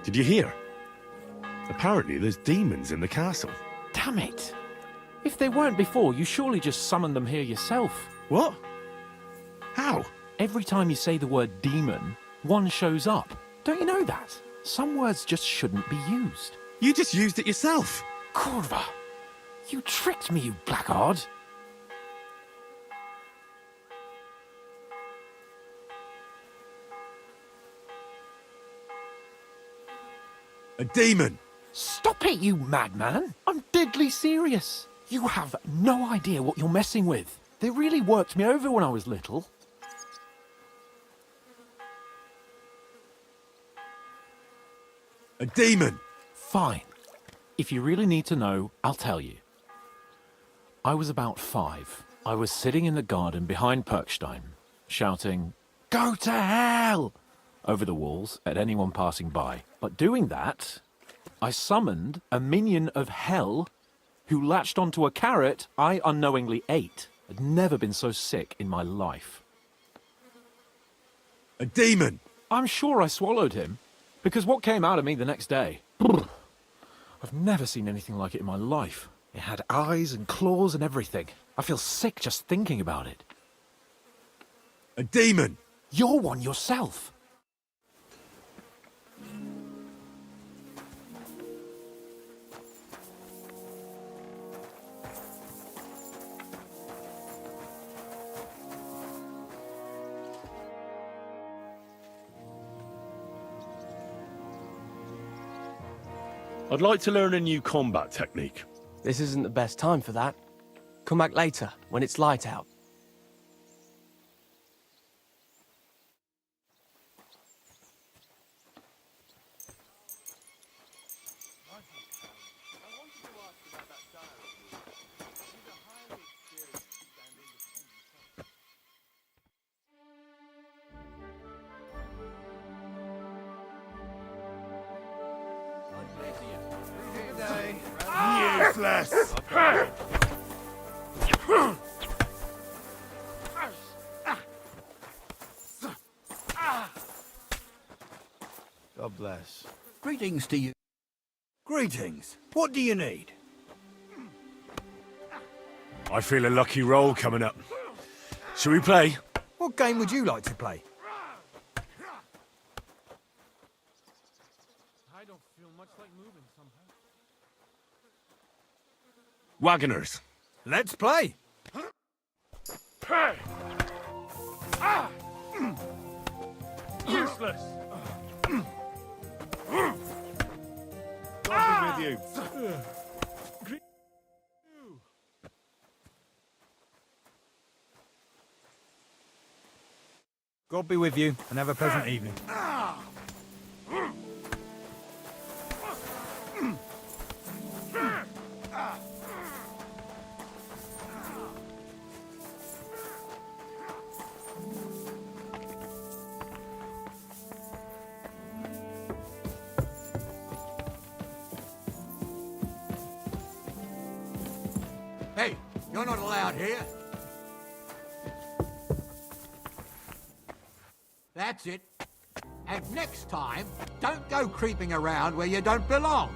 Did you hear? Apparently there's demons in the castle. Damn it! If they weren't before, you surely just summoned them here yourself. What? How? Every time you say the word demon, one shows up. Don't you know that? Some words just shouldn't be used. You just used it yourself. Kurva! You tricked me, you blackguard! A demon! Stop it, you madman! I'm deadly serious. You have no idea what you're messing with. They really worked me over when I was little. A demon! Fine. If you really need to know, I'll tell you. I was about 5. I was sitting in the garden behind Perkstein, shouting, "Go to hell!" over the walls at anyone passing by. But doing that, I summoned a minion of hell who latched onto a carrot I unknowingly ate. I'd never been so sick in my life. A demon! I'm sure I swallowed him, because what came out of me the next day? I've never seen anything like it in my life. It had eyes and claws and everything. I feel sick just thinking about it. A demon! You're one yourself. I'd like to learn a new combat technique. This isn't the best time for that. Come back later, when it's light out. Useless! God bless. Greetings to you. Greetings. What do you need? I feel a lucky roll coming up. Shall we play? What game would you like to play? I don't feel much like moving somehow. Wagoners. Let's play. Useless! God be with you. God be with you, and have a pleasant evening. Hey, you're not allowed here. That's it. And next time, don't go creeping around where you don't belong.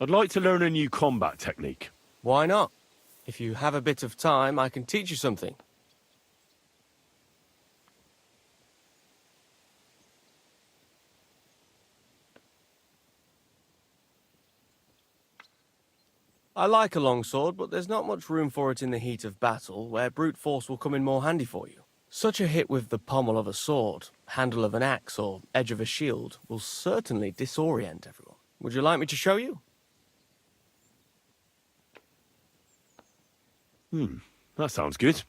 I'd like to learn a new combat technique. Why not? If you have a bit of time, I can teach you something. I like a longsword, but there's not much room for it in the heat of battle, where brute force will come in more handy for you. Such a hit with the pommel of a sword, handle of an axe, or edge of a shield will certainly disorient everyone. Would you like me to show you? That sounds good.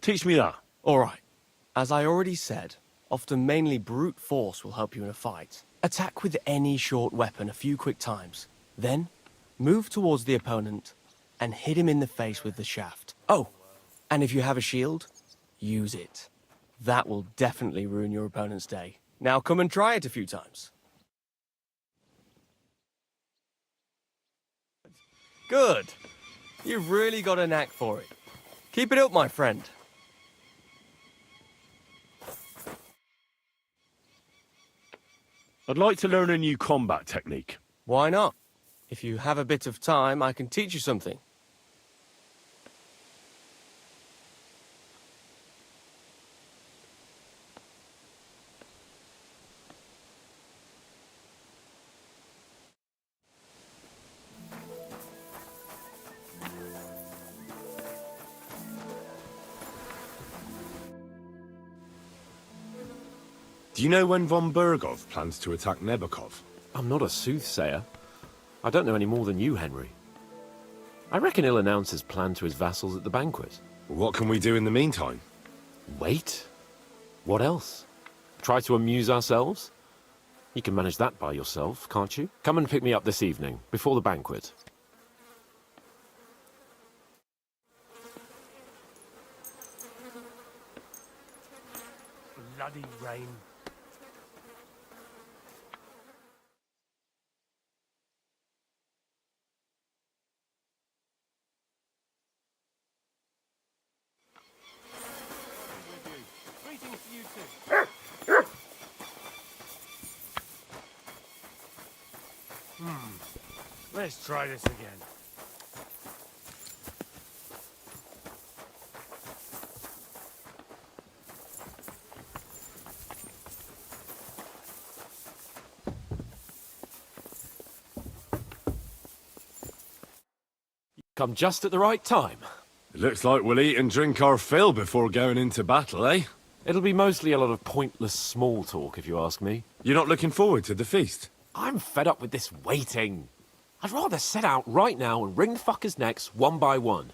Teach me that. All right. As I already said, often mainly brute force will help you in a fight. Attack with any short weapon a few quick times. Then, move towards the opponent and hit him in the face with the shaft. Oh, and if you have a shield, use it. That will definitely ruin your opponent's day. Now come and try it a few times. Good. You've really got a knack for it. Keep it up, my friend. I'd like to learn a new combat technique. Why not? If you have a bit of time, I can teach you something. Do you know when von Bergov plans to attack Nebukov? I'm not a soothsayer. I don't know any more than you, Henry. I reckon he'll announce his plan to his vassals at the banquet. What can we do in the meantime? Wait? What else? Try to amuse ourselves? You can manage that by yourself, can't you? Come and pick me up this evening, before the banquet. Bloody rain. Let's try this again. Come just at the right time. It looks like we'll eat and drink our fill before going into battle, eh? It'll be mostly a lot of pointless small talk, if you ask me. You're not looking forward to the feast? I'm fed up with this waiting. I'd rather set out right now and wring fuckers' necks one by one.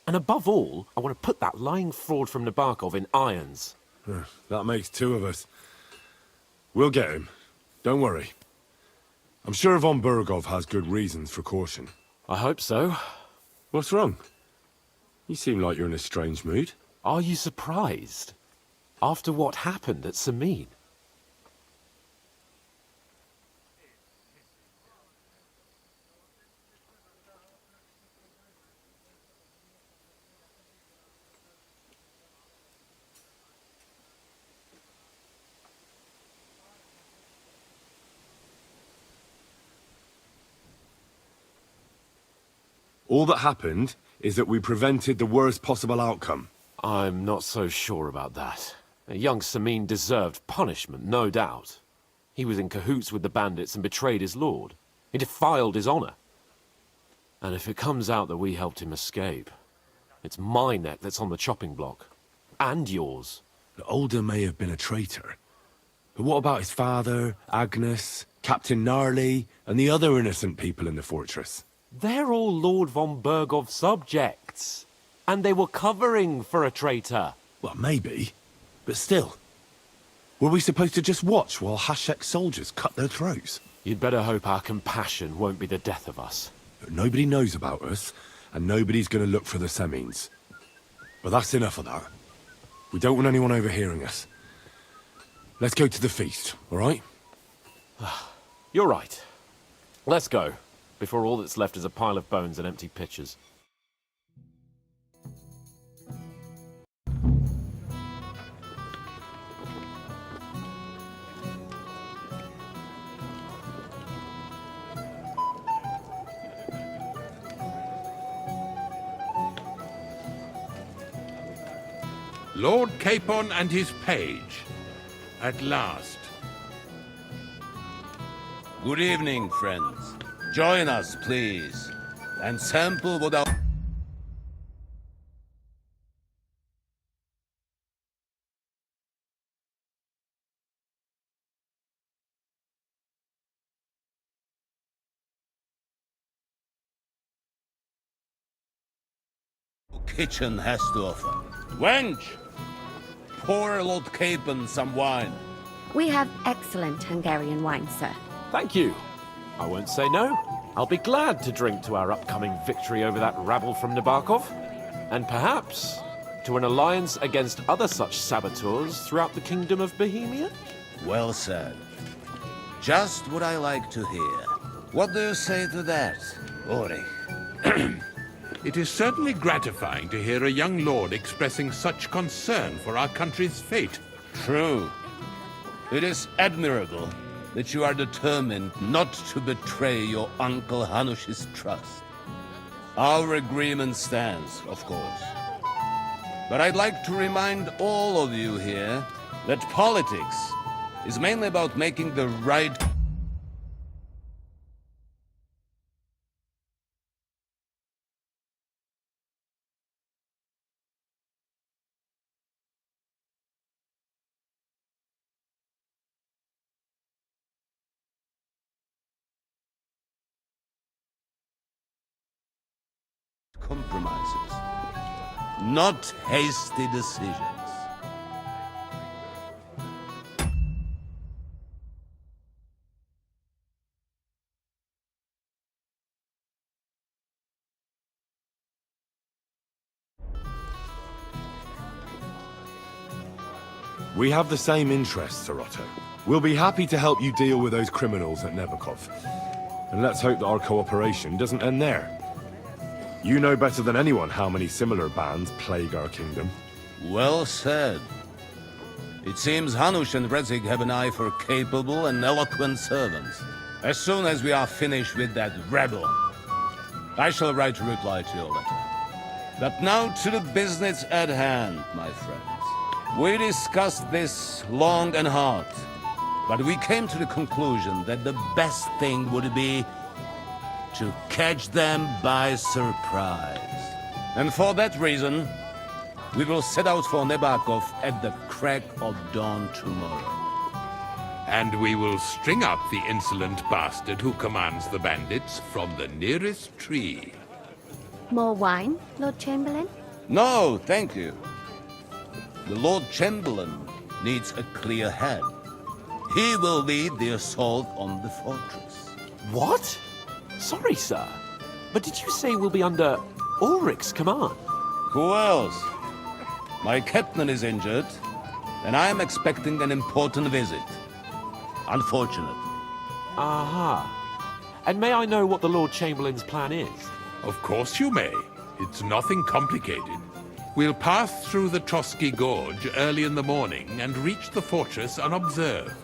And above all, I want to put that lying fraud from Nabokov in irons. That makes two of us. We'll get him. Don't worry. I'm sure von Bergov has good reasons for caution. I hope so. What's wrong? You seem like you're in a strange mood. Are you surprised? After what happened at Samin? All that happened is that we prevented the worst possible outcome. I'm not so sure about that. Young Samin deserved punishment, no doubt. He was in cahoots with the bandits and betrayed his lord. He defiled his honor. And if it comes out that we helped him escape, it's my neck that's on the chopping block. And yours. The Older may have been a traitor. But what about his father, Agnes, Captain Gnarly, and the other innocent people in the fortress? They're all Lord von Bergov's subjects. And they were covering for a traitor. Well, maybe. But still. Were we supposed to just watch while Hashek's soldiers cut their throats? You'd better hope our compassion won't be the death of us. But nobody knows about us, and nobody's going to look for the Semines. But that's enough of that. We don't want anyone overhearing us. Let's go to the feast, all right? You're right. Let's go, before all that's left is a pile of bones and empty pitchers. Lord Capon and his page. At last. Good evening, friends. Join us, please, and sample what our kitchen has to offer. Wench, pour Lord Capon some wine. We have excellent Hungarian wine, sir. Thank you. I won't say no. I'll be glad to drink to our upcoming victory over that rabble from Nabokov, and perhaps to an alliance against other such saboteurs throughout the kingdom of Bohemia. Well said. Just what I like to hear. What do you say to that, Ulrich? It is certainly gratifying to hear a young lord expressing such concern for our country's fate. True. It is admirable that you are determined not to betray your Uncle Hanush's trust. Our agreement stands, of course. But I'd like to remind all of you here that politics is mainly about making the right compromises, not hasty decisions. We have the same interests, Sir Otto. We'll be happy to help you deal with those criminals at Nebokov. And let's hope that our cooperation doesn't end there. You know better than anyone how many similar bands plague our kingdom. Well said. It seems Hanush and Rezig have an eye for capable and eloquent servants. As soon as we are finished with that rebel, I shall write a reply to your letter. But now to the business at hand, my friends. We discussed this long and hard, but we came to the conclusion that the best thing would be to catch them by surprise. And for that reason, we will set out for Nebakov at the crack of dawn tomorrow. And we will string up the insolent bastard who commands the bandits from the nearest tree. More wine, Lord Chamberlain? No, thank you. The Lord Chamberlain needs a clear head. He will lead the assault on the fortress. What? Sorry, sir. But did you say we'll be under Ulrich's command? Who else? My captain is injured, and I am expecting an important visit. Unfortunate. Aha. And may I know what the Lord Chamberlain's plan is? Of course you may. It's nothing complicated. We'll pass through the Trotsky Gorge early in the morning and reach the fortress unobserved.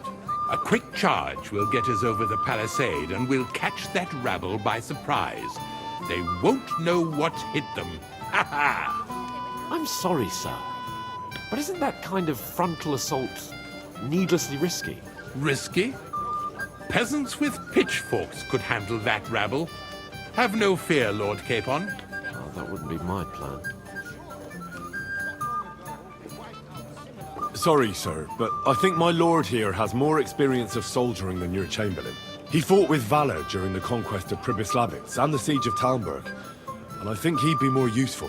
A quick charge will get us over the palisade and we'll catch that rabble by surprise. They won't know what hit them. Ha ha! I'm sorry, sir. But isn't that kind of frontal assault needlessly risky? Risky? Peasants with pitchforks could handle that rabble. Have no fear, Lord Capon. Oh, that wouldn't be my plan. Sorry, sir, but I think my lord here has more experience of soldiering than your Chamberlain. He fought with valor during the conquest of Pribyslavitz and the siege of Talmberg, and I think he'd be more useful.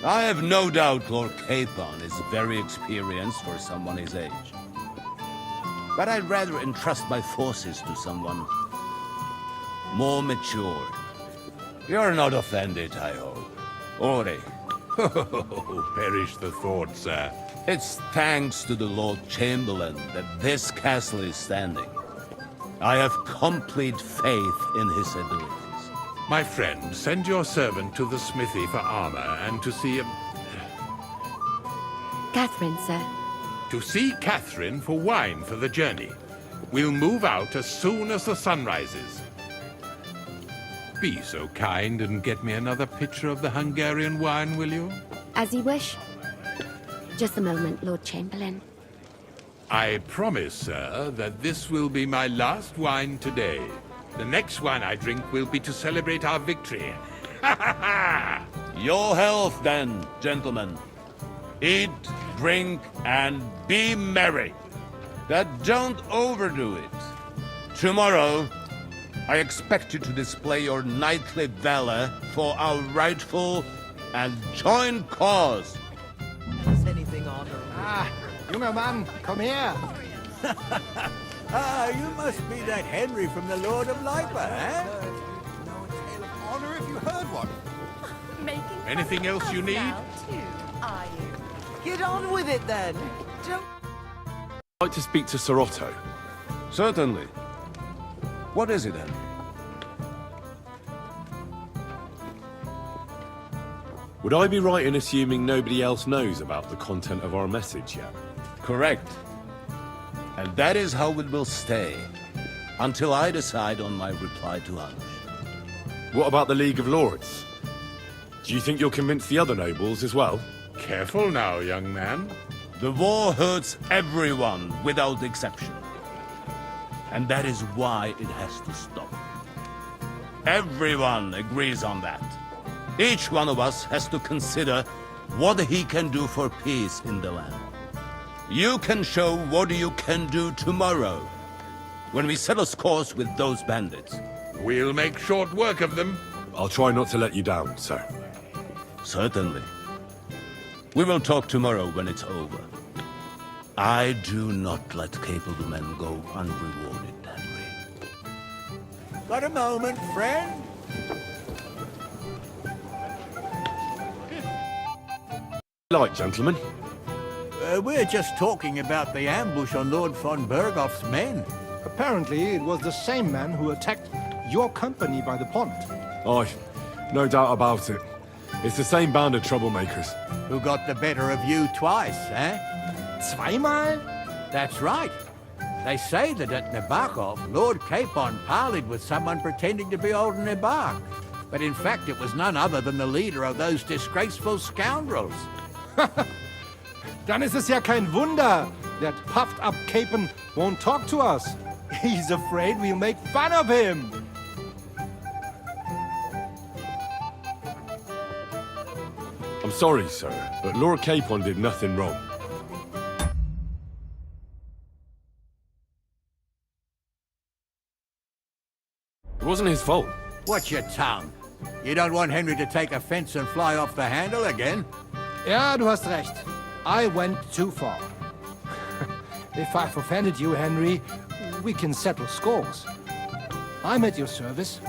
I have no doubt Lord Capon is very experienced for someone his age. But I'd rather entrust my forces to someone more mature. You're not offended, I hope. Ori. Oh, perish the thought, sir. It's thanks to the Lord Chamberlain that this castle is standing. I have complete faith in his abilities. My friend, send your servant to the smithy for armor and to see Catherine, sir. to see Catherine for wine for the journey. We'll move out as soon as the sun rises. Be so kind and get me another pitcher of the Hungarian wine, will you? As you wish. Just a moment, Lord Chamberlain. I promise, sir, that this will be my last wine today. The next wine I drink will be to celebrate our victory. Your health, then, gentlemen. Eat, drink, and be merry. But don't overdo it. Tomorrow, I expect you to display your knightly valor for our rightful and joint cause. Junger Mann, komm her! Ah, you must be that Henry from the Lord of Lipa, eh? Honor if you heard one. Anything else you need? Get on with it then. Don't I'd like to speak to Sir Otto. Certainly. What is it, then? Would I be right in assuming nobody else knows about the content of our message yet? Correct. And that is how it will stay, until I decide on my reply to Hanush. What about the League of Lords? Do you think you'll convince the other nobles as well? Careful now, young man. The war hurts everyone without exception. And that is why it has to stop. Everyone agrees on that. Each one of us has to consider what he can do for peace in the land. You can show what you can do tomorrow, when we settle scores with those bandits. We'll make short work of them. I'll try not to let you down, sir. Certainly. We will talk tomorrow when it's over. I do not let capable men go unrewarded, Henry. Got a moment, friend? Like, gentlemen. We're just talking about the ambush on Lord von Bergoff's men. Apparently, it was the same man who attacked your company by the pond. Aye, no doubt about it. It's the same band of troublemakers. Who got the better of you twice, eh? Zweimal? That's right. They say that at Nabokov, Lord Capon parleyed with someone pretending to be old Nabok. But in fact, it was none other than the leader of those disgraceful scoundrels. Dann ist es ja kein Wunder that puffed up Capon won't talk to us. He's afraid we'll make fun of him. I'm sorry, sir, but Lord Capon did nothing wrong. It wasn't his fault. Watch your tongue. You don't want Henry to take offense and fly off the handle again? Ja, du hast recht. I went too far. If I've offended you, Henry, we can settle scores. I'm at your service.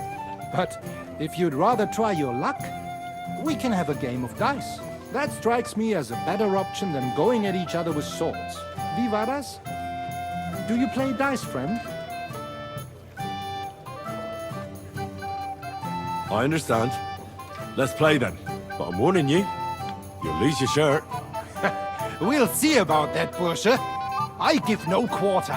But if you'd rather try your luck, we can have a game of dice. That strikes me as a better option than going at each other with swords. Wie war das? Do you play dice, friend? I understand. Let's play then. But I'm warning you, you'll lose your shirt. We'll see about that, Bursche. I give no quarter.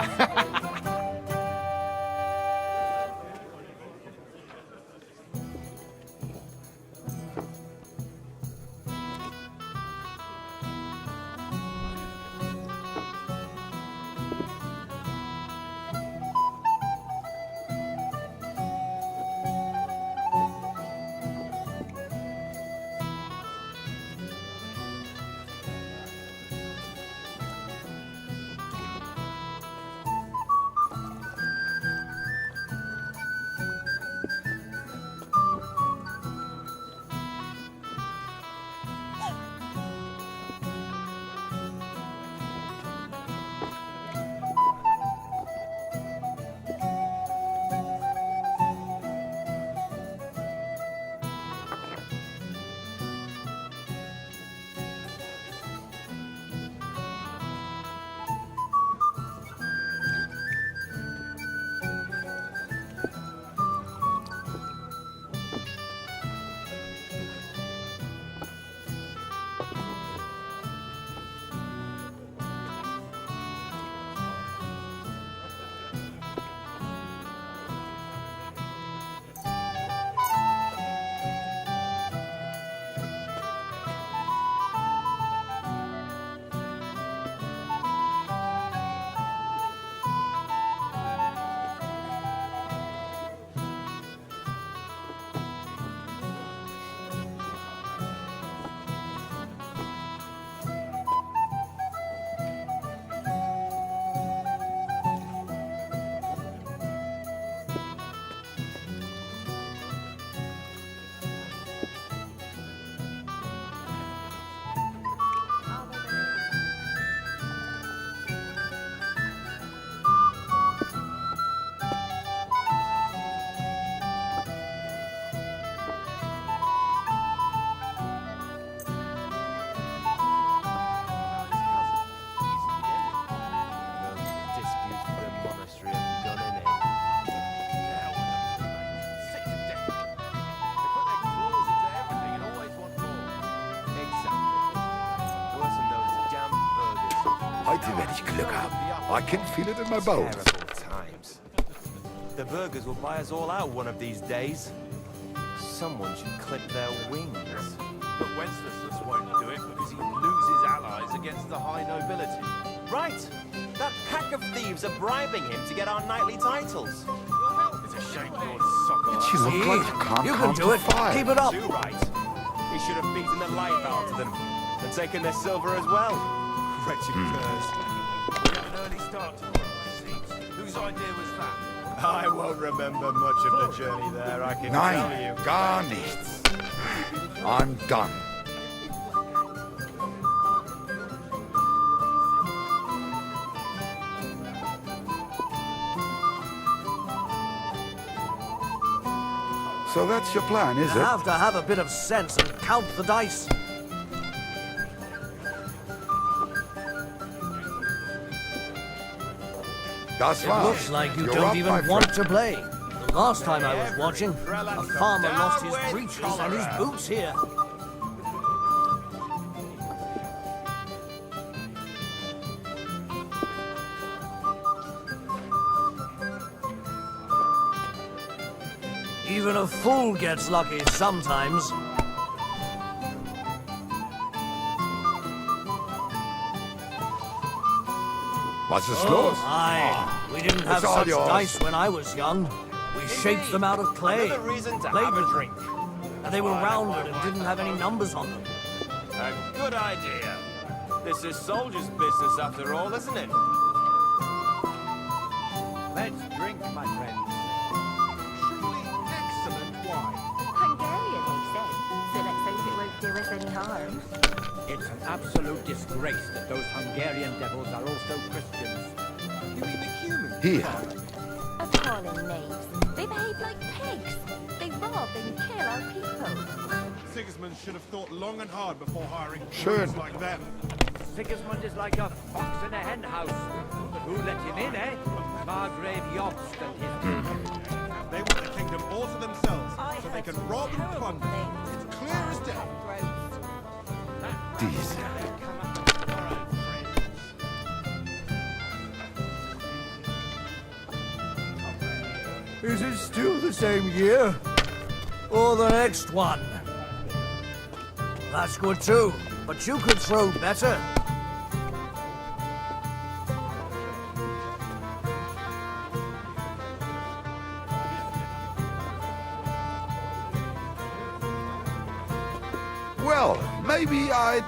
Heute werde ich Glück haben. I can feel it in my bones. Times. The burgers will buy us all out one of these days. Someone should clip their wings. But Wenceslas won't do it because he'd lose his allies against the high nobility. Right! That pack of thieves are bribing him to get our knightly titles. It's a shame Lord Sokolov... She looked like a calm You can do it. fire. Keep it up. Too right. We should have beaten the life out of them and taken their silver as well. Wretched curs. We have an early start tomorrow, it seems. Whose idea was that? I won't remember much of the journey there, I can tell Nein, you. gar nichts. I'm done. So that's your plan, is You it? have to have a bit of sense and count the dice. Das It war's. looks like you You're don't up, even my want friend. to play. The last time I was watching, a farmer lost his breeches and his boots here. Even a fool gets lucky sometimes. Was ist los? Aye, we didn't have It's all such yours. dice when I was young. We shaped them out of clay, Another reason to played have a with drink. and they were rounded and didn't have any numbers on them. A good idea. This is soldier's business after all, isn't it? Let's drink, my friends. Truly excellent wine. Hungarian, they say. So let's hope it won't do us any harm. It's an absolute disgrace that those Hungarian devils are also Christians. You mean the humans? Here. Appalling knaves. They behave like pigs. They rob and kill our people. Sigismund should have thought long and hard before hiring Schön. fools like them. Sigismund is like a fox in a hen house. But who let him in, eh? Margrave Jobst and his people. They want the kingdom all to themselves, so they can rob and plunder. It's clear as day. Diese. Is it still the same year? Or the next one? That's good too, but you could throw better. Well, maybe I'd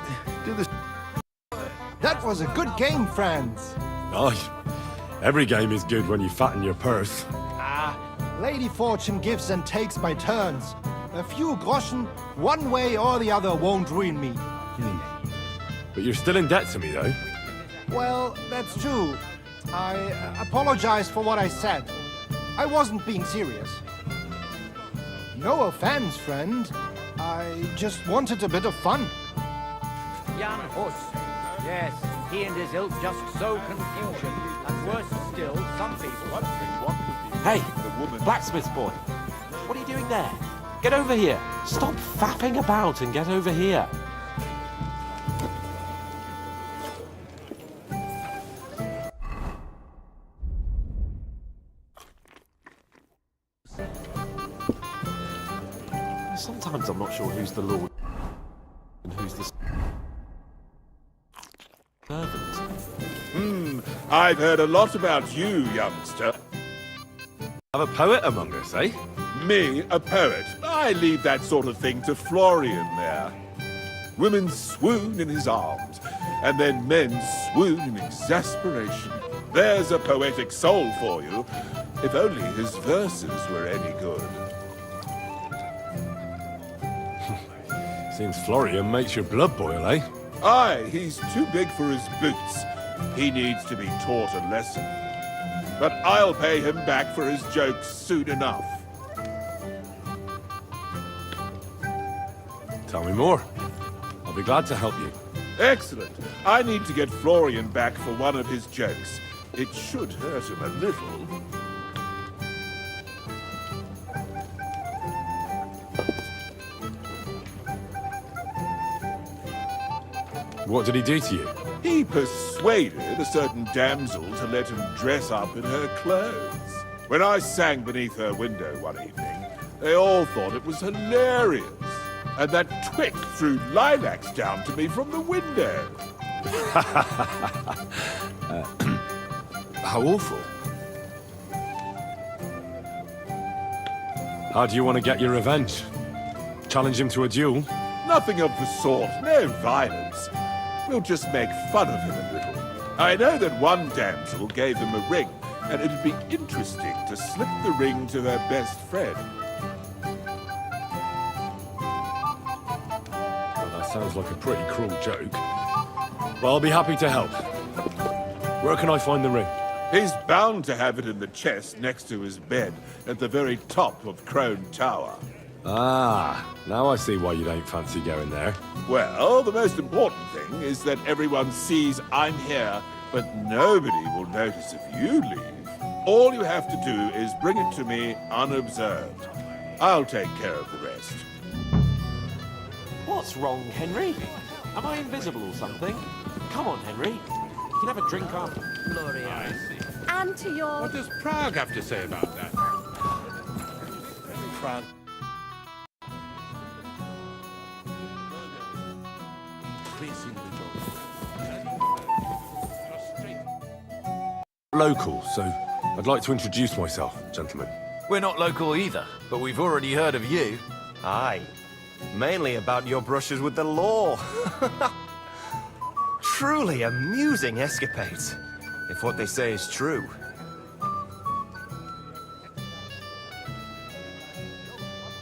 do this. That was a good game, friends. Aye. Every game is good when you fatten your purse. Lady Fortune gives and takes by turns. A few groschen, one way or the other, won't ruin me. But you're still in debt to me, though. Well, that's true. I apologize for what I said. I wasn't being serious. No offense, friend. I just wanted a bit of fun. Jan Hus. Yes, he and his ilk just sow confusion. And worse still, some people... Hey, blacksmith's boy. What are you doing there? Get over here. Stop fapping about and get over here. Sometimes I'm not sure who's the lord and who's the servant. I've heard a lot about you, youngster. Have a poet among us, eh? Me, a poet. I leave that sort of thing to Florian there. Women swoon in his arms, and then men swoon in exasperation. There's a poetic soul for you, if only his verses were any good. Seems Florian makes your blood boil, eh? Aye, he's too big for his boots. He needs to be taught a lesson. But I'll pay him back for his jokes soon enough. Tell me more. I'll be glad to help you. Excellent. I need to get Florian back for one of his jokes. It should hurt him a little. What did he do to you? He he persuaded a certain damsel to let him dress up in her clothes. When I sang beneath her window one evening, they all thought it was hilarious. And that twit threw lilacs down to me from the window. How awful. How do you want to get your revenge? Challenge him to a duel? Nothing of the sort, no violence. We'll just make fun of him a little. I know that one damsel gave him a ring, and it'd be interesting to slip the ring to her best friend. Well, that sounds like a pretty cruel joke. Well, I'll be happy to help. Where can I find the ring? He's bound to have it in the chest next to his bed at the very top of Crone Tower. Ah, now I see why you don't fancy going there. Well, the most important thing is that everyone sees I'm here, but nobody will notice if you leave. All you have to do is bring it to me unobserved. I'll take care of the rest. What's wrong, Henry? Am I invisible or something? Come on, Henry. You can have a drink after. I see. And to your... What does Prague have to say about that? Prague. Local, so I'd like to introduce myself, gentlemen. We're not local either, but we've already heard of you. Aye. Mainly about your brushes with the law. Truly amusing escapades, if what they say is true.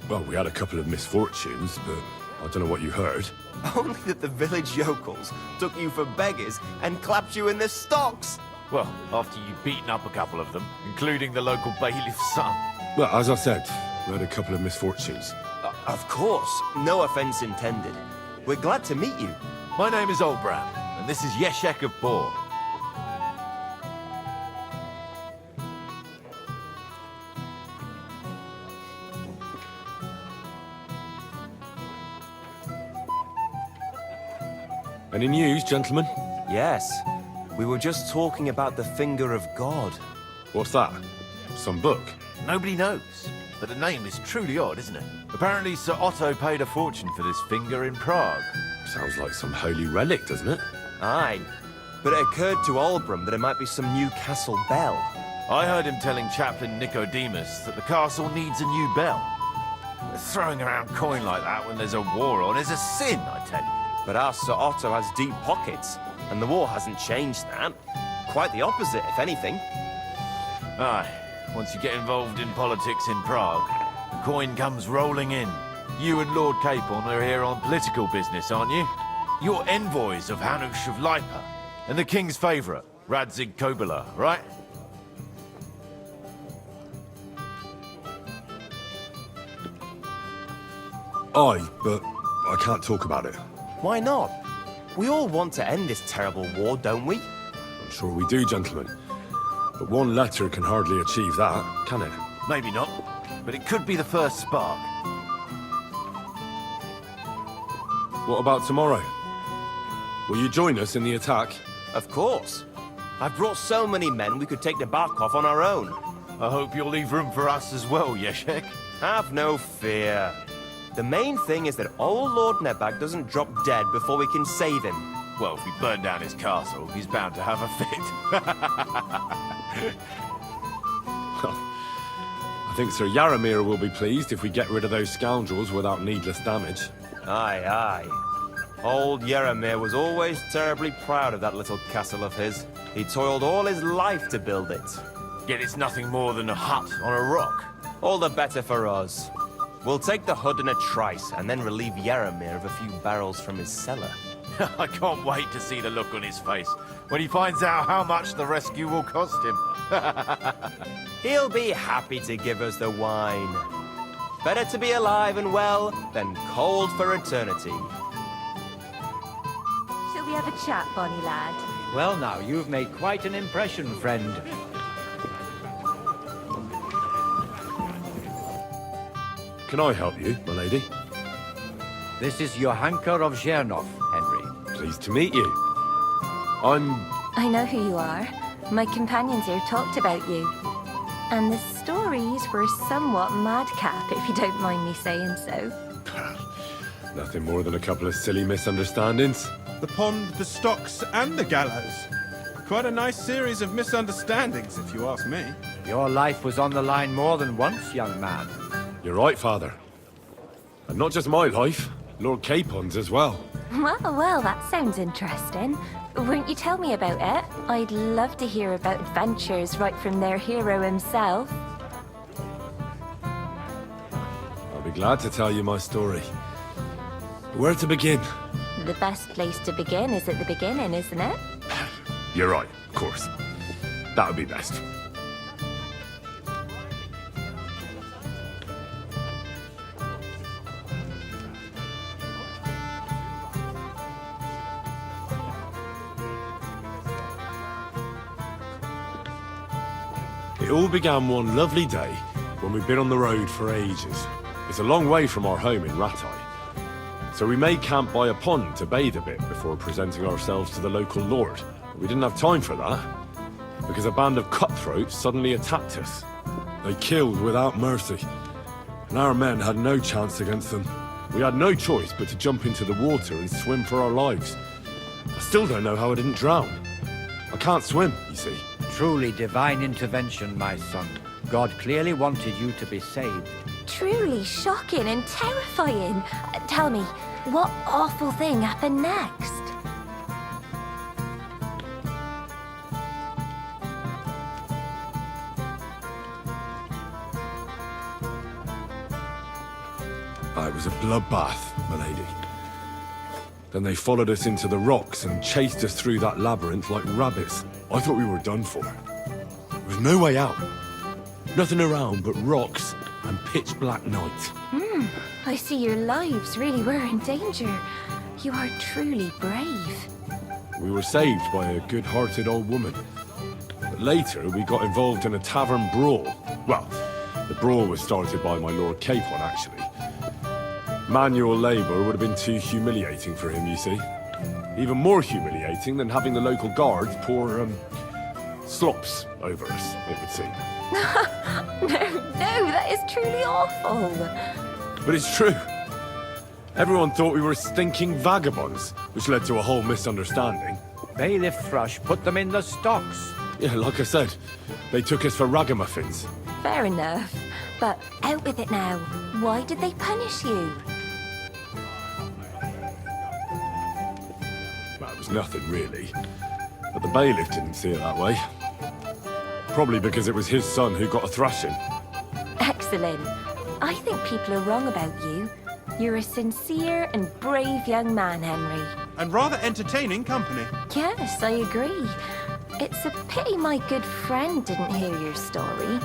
Well, we had a couple of misfortunes, but I don't know what you heard. Only that the village yokels took you for beggars and clapped you in the stocks. Well, after you'd beaten up a couple of them, including the local bailiff's son. Well, as I said, we had a couple of misfortunes. Of course, no offense intended. We're glad to meet you. My name is Olbram, and this is Yeshek of Bor. Any news, gentlemen? Yes, we were just talking about the finger of God. What's that? Some book? Nobody knows, but the name is truly odd, isn't it? Apparently Sir Otto paid a fortune for this finger in Prague. Sounds like some holy relic, doesn't it? Aye, but it occurred to Olbram that it might be some new castle bell. I heard him telling Chaplain Nicodemus that the castle needs a new bell. Throwing around coin like that when there's a war on is a sin, I tell you. But our Sir Otto has deep pockets, and the war hasn't changed that. Quite the opposite, if anything. Aye, once you get involved in politics in Prague, the coin comes rolling in. You and Lord Capon are here on political business, aren't you? You're envoys of Hanush of Lipa, and the king's favourite, Radzig Kobyla, right? Aye, but I can't talk about it. Why not? We all want to end this terrible war, don't we? I'm sure we do, gentlemen. But one letter can hardly achieve that, can it? Maybe not, but it could be the first spark. What about tomorrow? Will you join us in the attack? Of course. I've brought so many men we could take the bark off on our own. I hope you'll leave room for us as well, Yeshek. Have no fear. The main thing is that old Lord Nebag doesn't drop dead before we can save him. Well, if we burn down his castle, he's bound to have a fit. I think Sir Yaramir will be pleased if we get rid of those scoundrels without needless damage. Aye, aye. Old Yaramir was always terribly proud of that little castle of his. He toiled all his life to build it. Yet it's nothing more than a hut on a rock. All the better for us. We'll take the hood in a trice and then relieve Yaramir of a few barrels from his cellar. I can't wait to see the look on his face when he finds out how much the rescue will cost him. He'll be happy to give us the wine. Better to be alive and well than cold for eternity. Shall we have a chat, Bonnie lad? Well now, you've made quite an impression, friend. Can I help you, my lady? This is Johanka of Zhernov, Henry. Pleased to meet you. I know who you are. My companions here talked about you. And the stories were somewhat madcap, if you don't mind me saying so. Nothing more than a couple of silly misunderstandings. The pond, the stocks, and the gallows. Quite a nice series of misunderstandings, if you ask me. Your life was on the line more than once, young man. You're right, Father. And not just my life, Lord Capon's as well. Well, that sounds interesting. Won't you tell me about it? I'd love to hear about adventures right from their hero himself. I'll be glad to tell you my story. Where to begin? The best place to begin is at the beginning, isn't it? You're right, of course. That would be best. It all began one lovely day when we'd been on the road for ages. It's a long way from our home in Rattay. So we made camp by a pond to bathe a bit before presenting ourselves to the local lord. But we didn't have time for that, because a band of cutthroats suddenly attacked us. They killed without mercy, and our men had no chance against them. We had no choice but to jump into the water and swim for our lives. I still don't know how I didn't drown. I can't swim, you see. Truly divine intervention, my son. God clearly wanted you to be saved. Truly shocking and terrifying. Tell me, what awful thing happened next? It was a bloodbath, my lady. Then they followed us into the rocks and chased us through that labyrinth like rabbits. I thought we were done for. There was no way out. Nothing around but rocks and pitch black night. I see your lives really were in danger. You are truly brave. We were saved by a good-hearted old woman. But later, we got involved in a tavern brawl. Well, the brawl was started by my Lord Capon, actually. Manual labor would have been too humiliating for him, you see. Even more humiliating than having the local guards pour, slops over us, it would seem. No, that is truly awful. But it's true. Everyone thought we were stinking vagabonds, which led to a whole misunderstanding. Bailiff Thrush put them in the stocks. Yeah, like I said, they took us for ragamuffins. Fair enough. But out with it now. Why did they punish you? Well, it was nothing, really. But the bailiff didn't see it that way. Probably because it was his son who got a thrashing. Excellent. I think people are wrong about you. You're a sincere and brave young man, Henry. And rather entertaining company. Yes, I agree. It's a pity my good friend didn't hear your story.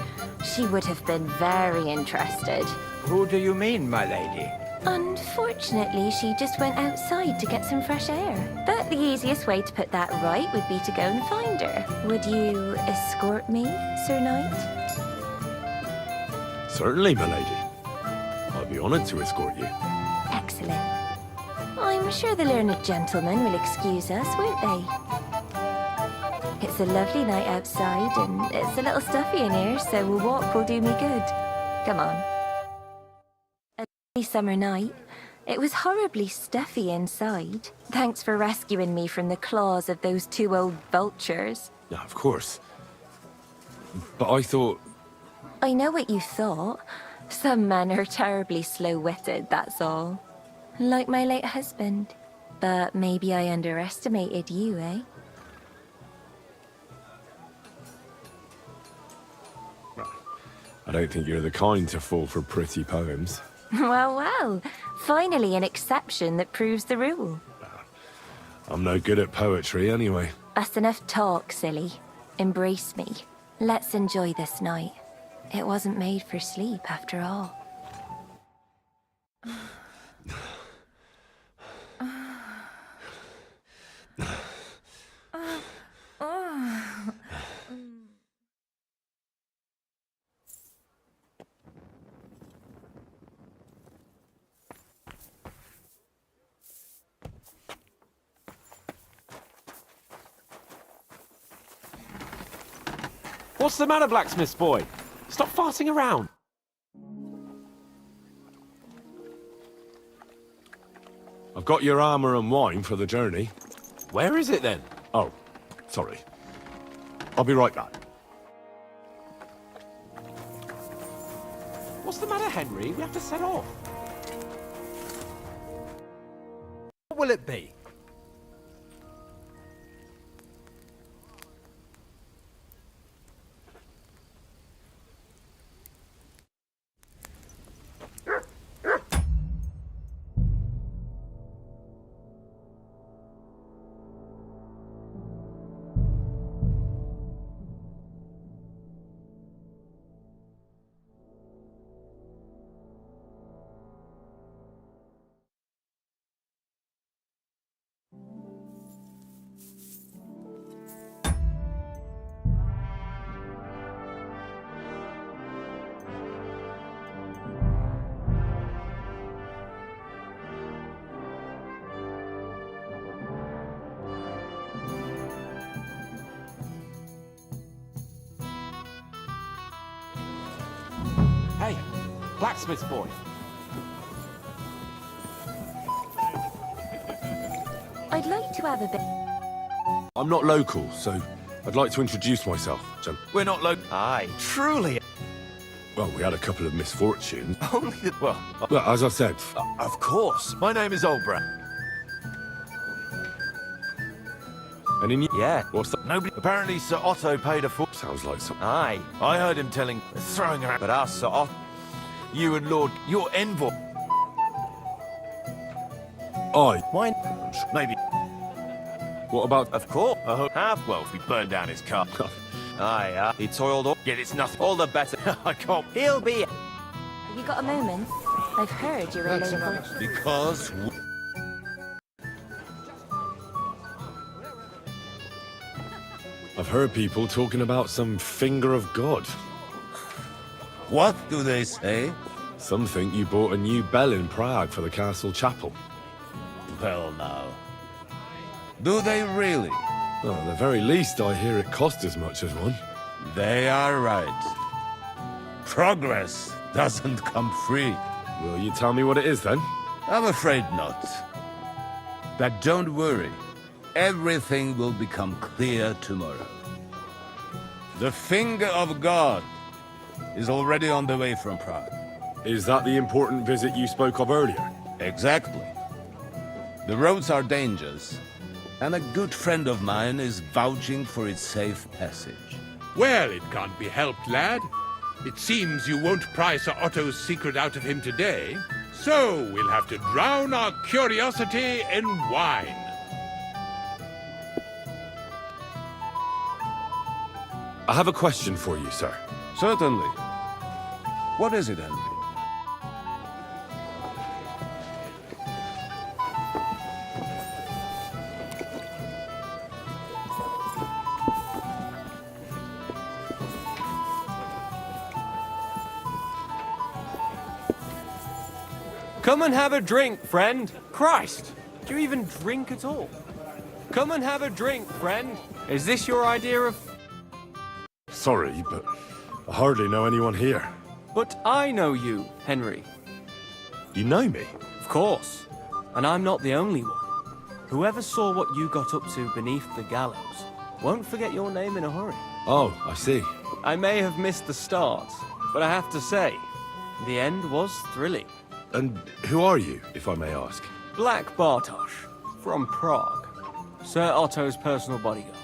She would have been very interested. Who do you mean, my lady? Unfortunately, she just went outside to get some fresh air. But the easiest way to put that right would be to go and find her. Would you escort me, Sir Knight? Certainly, my lady. I'd be honored to escort you. Excellent. I'm sure the learned gentlemen will excuse us, won't they? It's a lovely night outside, and it's a little stuffy in here, so a walk will do me good. Come on. A lovely summer night. It was horribly stuffy inside. Thanks for rescuing me from the claws of those two old vultures. Yeah, of course. But I thought... I know what you thought. Some men are terribly slow-witted, that's all. Like my late husband. But maybe I underestimated you, eh? I don't think you're the kind to fall for pretty poems. Well. Finally an exception that proves the rule. I'm no good at poetry anyway. That's enough talk, silly. Embrace me. Let's enjoy this night. It wasn't made for sleep, after all. What's the matter, blacksmith's boy? Stop farting around. I've got your armor and wine for the journey. Where is it then? Oh, sorry. I'll be right back. What's the matter, Henry? We have to set off. What will it be? Hey, blacksmith's boy. I'd like to have a bit. I'm not local, so I'd like to introduce myself, Jen. We're not Aye, truly. Well, we had a couple of misfortunes. Only the... Well, Well, as I said, of course. My name is Olbra. and in Yeah. what's that? Nobody... Apparently Sir Otto paid a fool. Sounds like some... Aye. I heard him telling... Throwing around... But us, Sir Otto... You and Lord... Your envoy... Aye. Why... Maybe... What about... Of course. Half. Well, if we burned down his car. Aye, he toiled up. Yet it's nothing. All the better. I can't... He'll be... Have you got a moment? I've heard you're a That's local. enough. Because I've heard people talking about some finger of God. what do they say? Some think you bought a new bell in Prague for the castle chapel. Well, now. Do they really? Well, at the very least, I hear it cost as much as one. They are right. Progress doesn't come free. Will you tell me what it is, then? I'm afraid not. But don't worry. Everything will become clear tomorrow. The finger of God is already on the way from Prague. Is that the important visit you spoke of earlier? Exactly. The roads are dangerous, and a good friend of mine is vouching for its safe passage. Well, it can't be helped, lad. It seems you won't pry Sir Otto's secret out of him today, so we'll have to drown our curiosity in wine. I have a question for you, sir. Certainly. What is it, Henry? Come and have a drink, friend. Christ, do you even drink at all? Come and have a drink, friend. Is this your idea of... Sorry, but I hardly know anyone here. But I know you, Henry. You know me? Of course. And I'm not the only one. Whoever saw what you got up to beneath the gallows won't forget your name in a hurry. Oh, I see. I may have missed the start, but I have to say, the end was thrilling. And who are you, if I may ask? Black Bartosz, from Prague. Sir Otto's personal bodyguard.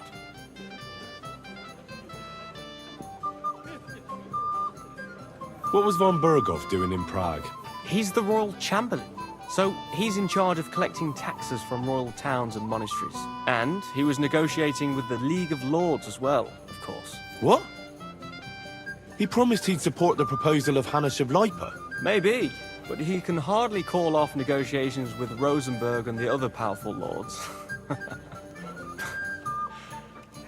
What was von Burgov doing in Prague? He's the royal chamberlain, so he's in charge of collecting taxes from royal towns and monasteries. And he was negotiating with the League of Lords as well, of course. What? He promised he'd support the proposal of Hannes of Lipa. Maybe, but he can hardly call off negotiations with Rosenberg and the other powerful lords.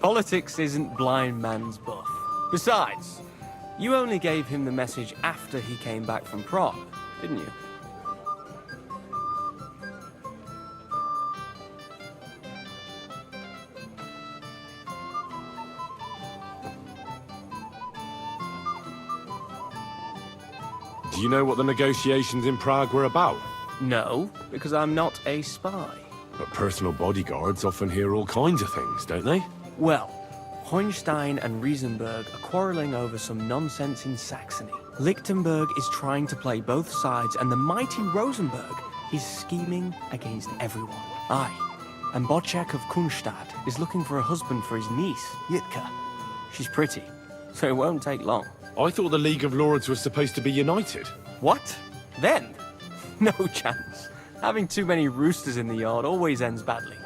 Politics isn't blind man's buff. Besides, you only gave him the message after he came back from Prague, didn't you? Do you know what the negotiations in Prague were about? No, because I'm not a spy. But personal bodyguards often hear all kinds of things, don't they? Well, Hohenstein and Riesenberg are quarreling over some nonsense in Saxony. Lichtenberg is trying to play both sides, and the mighty Rosenberg is scheming against everyone. Aye, and Bocek of Kunstadt is looking for a husband for his niece, Yitka. She's pretty, so it won't take long. I thought the League of Lords was supposed to be united. What? Then? No chance. Having too many roosters in the yard always ends badly.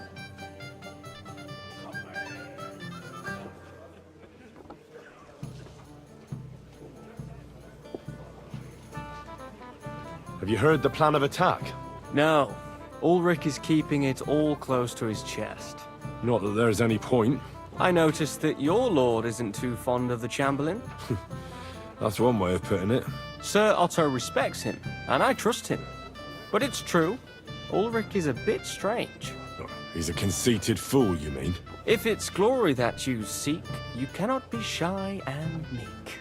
Have you heard the plan of attack? No. Ulrich is keeping it all close to his chest. Not that there's any point. I noticed that your lord isn't too fond of the Chamberlain. That's one way of putting it. Sir Otto respects him, and I trust him. But it's true, Ulrich is a bit strange. Oh, he's a conceited fool, you mean? If it's glory that you seek, you cannot be shy and meek.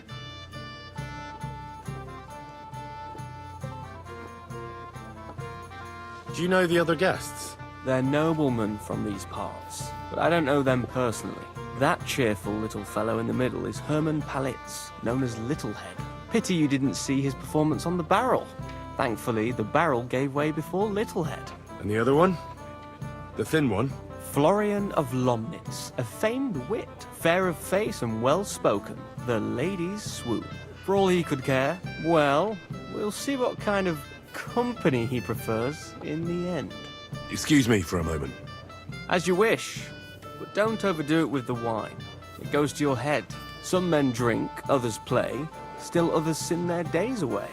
Do you know the other guests? They're noblemen from these parts, but I don't know them personally. That cheerful little fellow in the middle is Hermann Palitz, known as Littlehead. Pity you didn't see his performance on the barrel. Thankfully, the barrel gave way before Littlehead. And the other one? The thin one? Florian of Lomnitz, a famed wit, fair of face and well-spoken. The ladies swoon. For all he could care, well, we'll see what kind of company he prefers in the end. Excuse me for a moment. As you wish, but don't overdo it with the wine. It goes to your head. Some men drink, others play, still others sin their days away.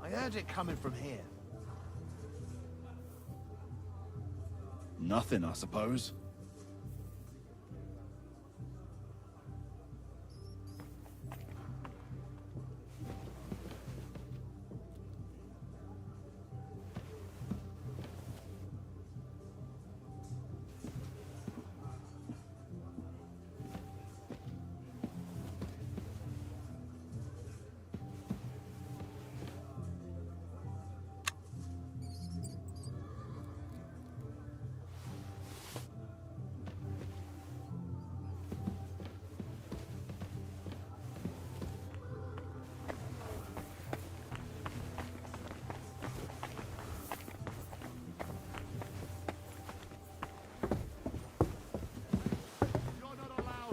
I heard it coming from here. Nothing, I suppose.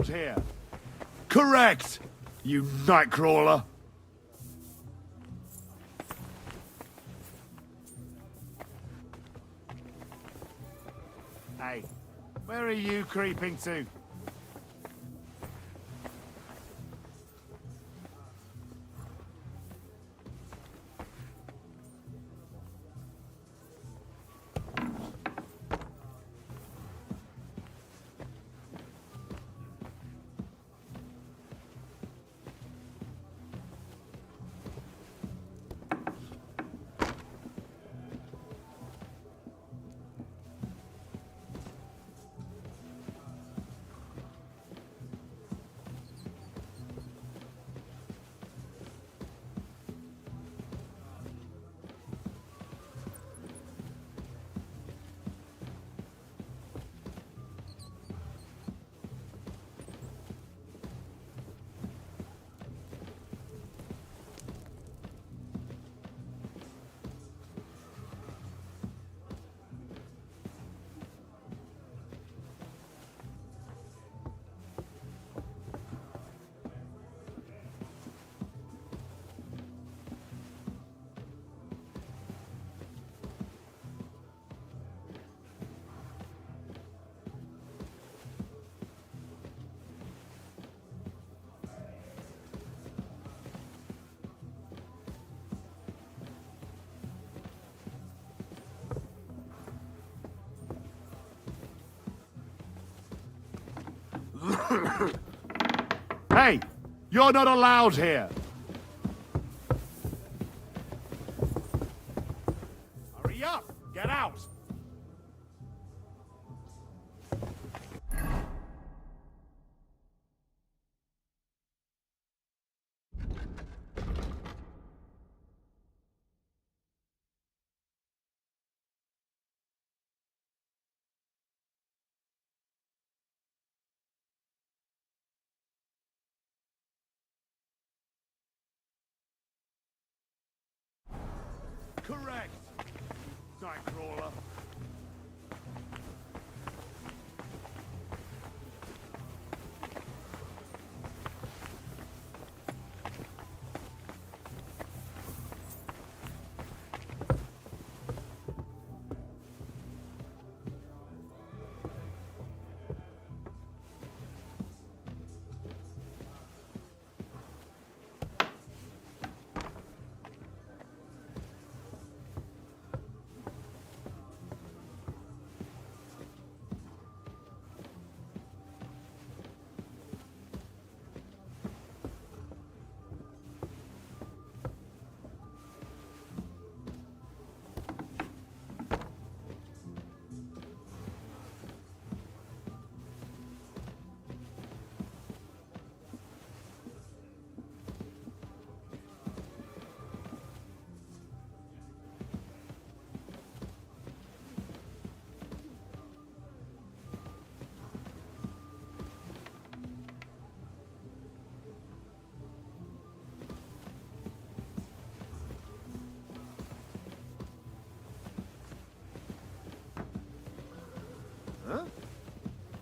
Here. Correct, you nightcrawler. Hey, where are you creeping to? Hey! You're not allowed here! Hurry up! Get out! Correct! Nightcrawler.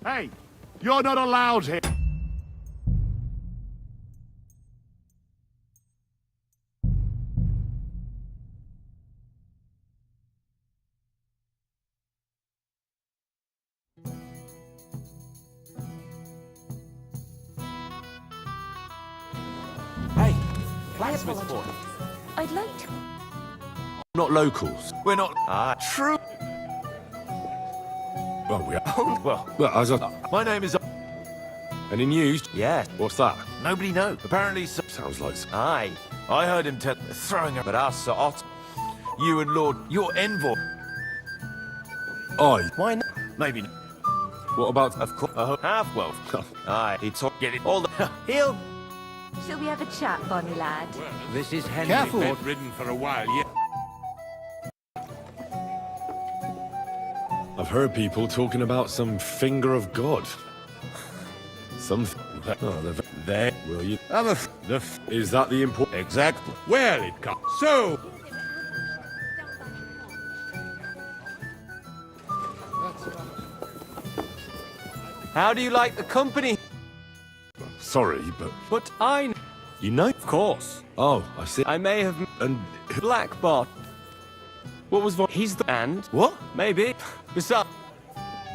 Hey! You're not allowed here! Hey, blacksmith boy. I'd like to... Not locals. We're not... True. Well, we are. Well, Well, as I... my name is... Any news? Yeah, What's that? nobody knows. Apparently, Sounds like... aye. I heard him throwing a... But us, Sir Ot... You and Lord... Your envoy... Aye. Why not? Maybe... What about... Of course... Half-Welf. Aye, he'd talk... Get it all the... He'll... Shall we have a chat, bonny lad? This is Henry. Careful. Bedridden for a while yet. I've heard people talking about some finger of God. Some... Oh, there. Will you... Is that the important... Exactly. Well, it comes. So, How do you like the company? Sorry, but... But I... You know? Of course. Oh, I see. I may have... And... Blackbot. What was... He's the... And? What? Maybe. Besides...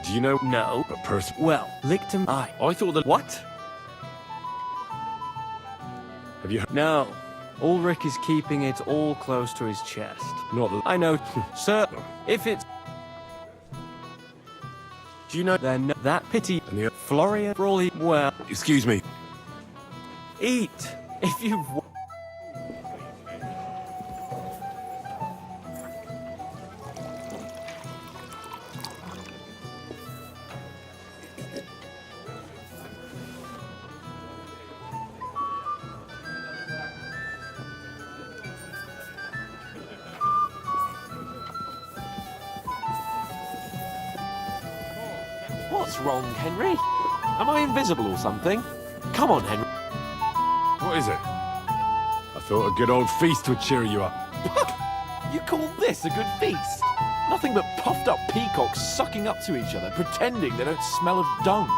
Do you know... No. A person... Well, licked him. Aye. I thought that... What? Have you heard... No. Ulrich is keeping it all close to his chest. Not that... I know, sir. If it's... Do you know... Then that pity... And the... Florian... For all he... Well... Excuse me. Eat. If you... What's wrong, Henry? Am I invisible or something? Come on, Henry. What is it? I thought a good old feast would cheer you up. You call this a good feast? Nothing but puffed up peacocks sucking up to each other, pretending they don't smell of dung.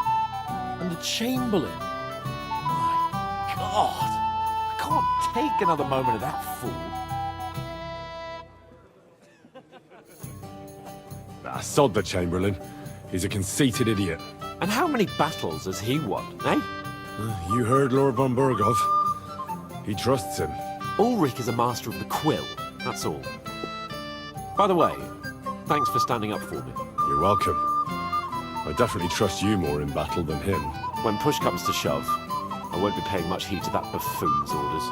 And the Chamberlain. My God. I can't take another moment of that fool. Sod the Chamberlain. He's a conceited idiot. And how many battles has he won, eh? You heard Lord von Burgov. He trusts him. Ulrich is a master of the quill, that's all. By the way, thanks for standing up for me. You're welcome. I definitely trust you more in battle than him. When push comes to shove, I won't be paying much heed to that buffoon's orders.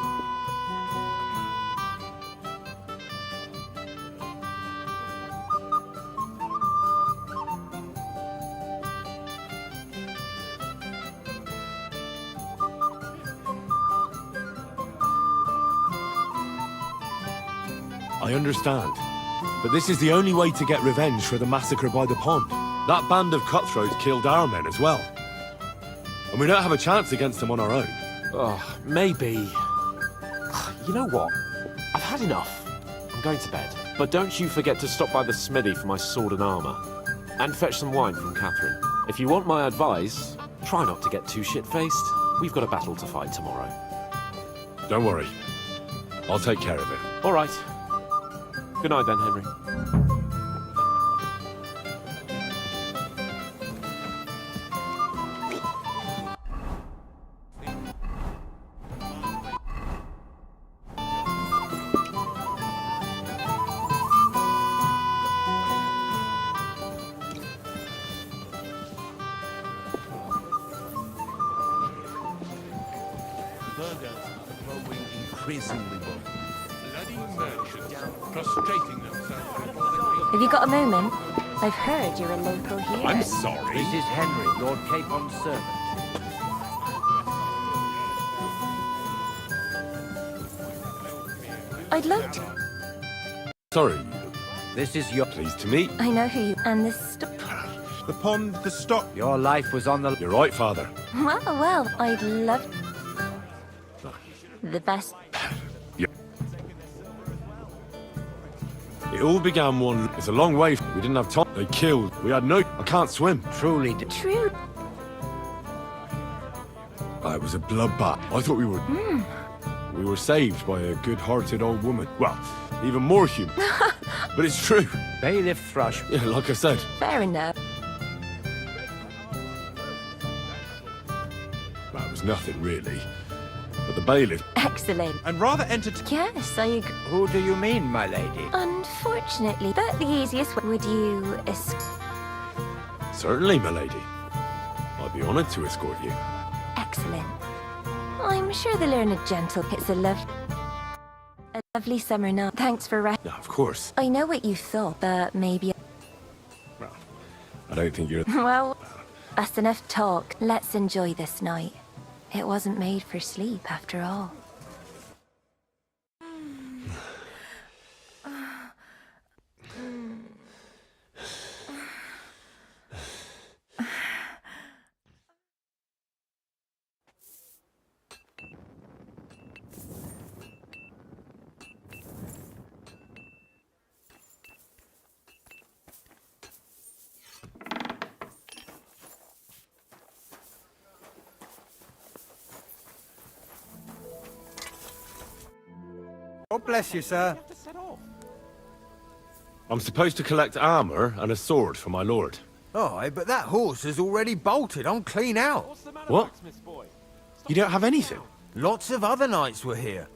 I understand. But this is the only way to get revenge for the massacre by the pond. That band of cutthroats killed our men as well. And we don't have a chance against them on our own. Oh, maybe. You know what? I've had enough. I'm going to bed. But don't you forget to stop by the smithy for my sword and armor. And fetch some wine from Catherine. If you want my advice, try not to get too shit-faced. We've got a battle to fight tomorrow. Don't worry. I'll take care of it. All right. Good night then, Henry. Burgers are growing increasingly well. Bloody merchants, prostrating themselves before the king. Have you got a moment? I've heard you're a local hero. I'm sorry. This is Henry, Lord Capon's servant. I'd like to... Sorry. This is your... Pleased to meet. I know who you... And this stuff... The pond, the stock. Your life was on the... You're right, Father. Well, I'd love... The best... It all began one... It's a long way. We didn't have time. They killed. We had no... I can't swim. Truly... True. It was a bloodbath. I thought we were... We were saved by a good-hearted old woman. Well, even more human. But it's true. Bailiff Thrush. Yeah, like I said. Fair enough. Well, it was nothing, really. But the bailiff... Excellent. And rather entertaining. Yes, I agree. Who do you mean, my lady? Unfortunately, but the easiest way... Would you... Certainly, my lady. I'd be honored to escort you. Excellent. I'm sure the learned gentle... It's a lovely summer night. Thanks for... No, of course. I know what you thought, but maybe... Well, I don't think you're... Well, that's enough talk. Let's enjoy this night. It wasn't made for sleep, after all. God bless you, sir. I'm supposed to collect armor and a sword for my lord. Aye, but that horse has already bolted. I'm clean out. What? You don't have anything? Lots of other knights were here.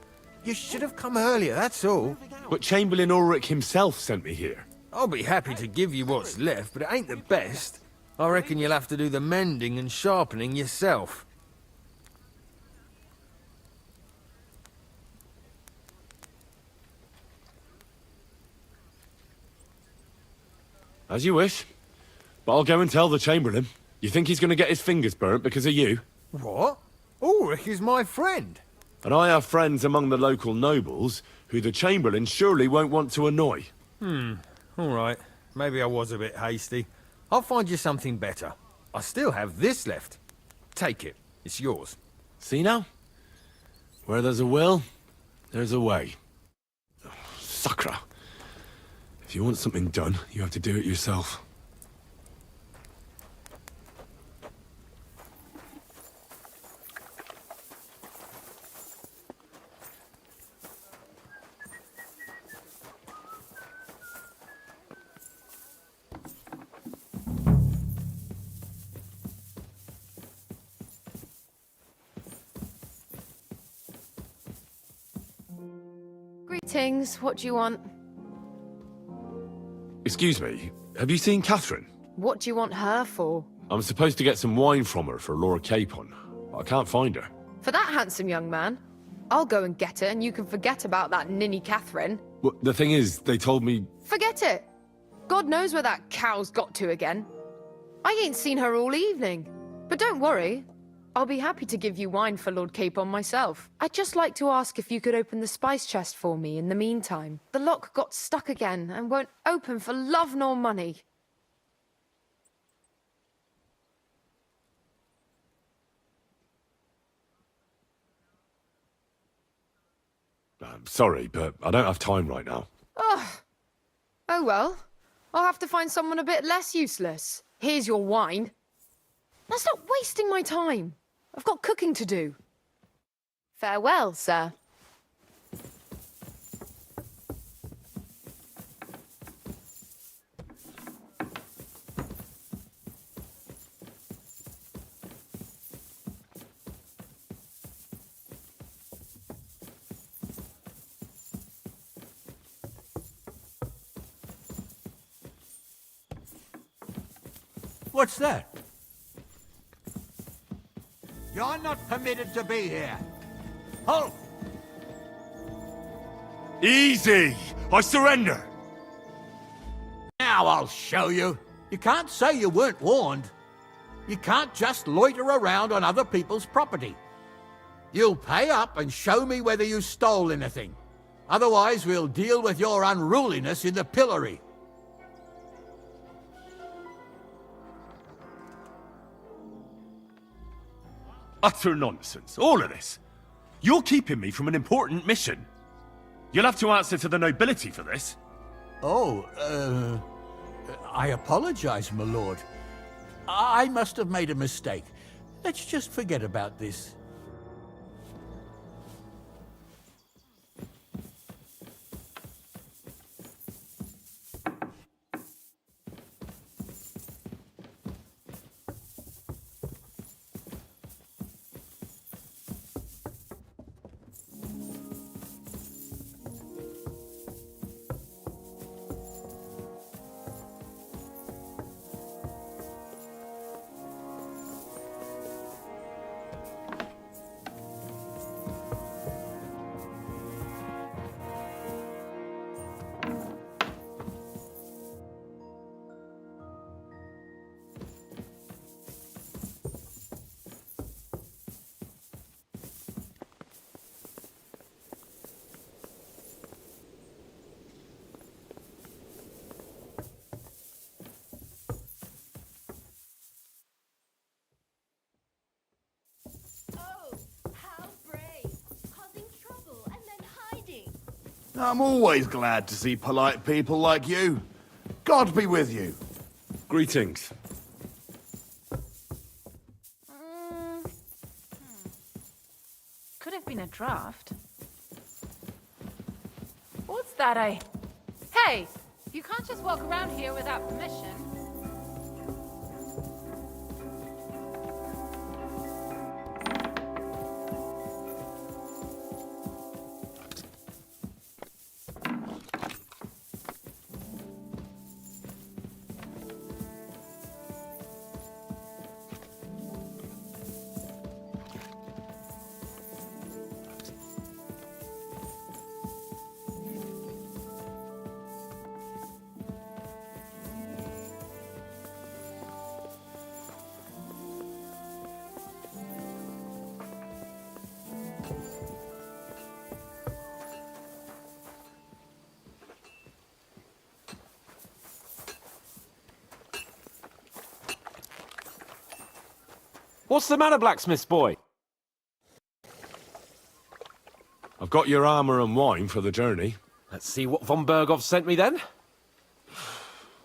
You should have come earlier, that's all. But Chamberlain Ulrich himself sent me here. I'll be happy to give you what's left, but it ain't the best. I reckon you'll have to do the mending and sharpening yourself. As you wish. But I'll go and tell the Chamberlain. You think he's going to get his fingers burnt because of you? What? Ulrich is my friend. And I have friends among the local nobles who the Chamberlain surely won't want to annoy. All right. Maybe I was a bit hasty. I'll find you something better. I still have this left. Take it. It's yours. See now? Where there's a will, there's a way. Oh, Sacra. If you want something done, you have to do it yourself. Greetings, what do you want? Excuse me, have you seen Catherine? What do you want her for? I'm supposed to get some wine from her for Lord Capon. I can't find her. For that handsome young man, I'll go and get it, and you can forget about that ninny Catherine. Well, the thing is, they told me... Forget it. God knows where that cow's got to again. I ain't seen her all evening. But don't worry. I'll be happy to give you wine for Lord Capon myself. I'd just like to ask if you could open the spice chest for me in the meantime. The lock got stuck again and won't open for love nor money. I'm sorry, but I don't have time right now. Oh well. I'll have to find someone a bit less useless. Here's your wine. Now stop wasting my time. I've got cooking to do. Farewell, sir. What's that? You're not permitted to be here. Halt! Easy! I surrender! Now I'll show you. You can't say you weren't warned. You can't just loiter around on other people's property. You'll pay up and show me whether you stole anything. Otherwise, we'll deal with your unruliness in the pillory. Utter nonsense, all of this. You're keeping me from an important mission. You'll have to answer to the nobility for this. Oh, I apologize, my lord. I must have made a mistake. Let's just forget about this. I'm always glad to see polite people like you. God be with you. Greetings. Could have been a draft. What's that Hey! You can't just walk around here without permission. What's the matter, blacksmith's boy? I've got your armor and wine for the journey. Let's see what von Berghoff sent me then.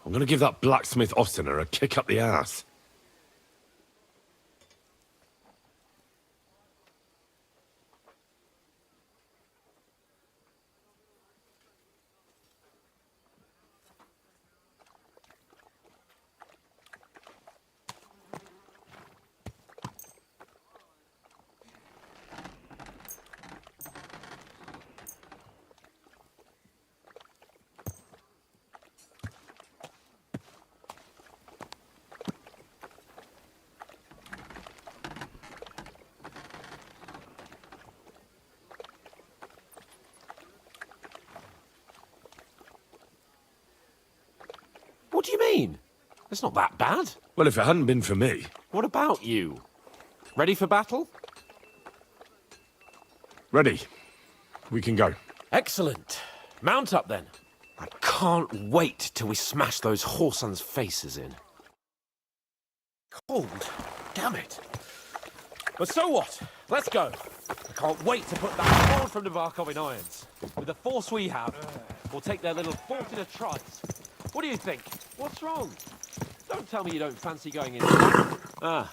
I'm gonna give that blacksmith Ostener a kick up the ass. What do you mean? It's not that bad. Well, if it hadn't been for me... What about you? Ready for battle? Ready. We can go. Excellent. Mount up then. I can't wait till we smash those whoresons' faces in. Cold. Damn it. But so what? Let's go. I can't wait to put that sword from Navarkov in irons. With the force we have, we'll take their little fort in a trice. What do you think? What's wrong? Don't tell me you don't fancy going in. Ah.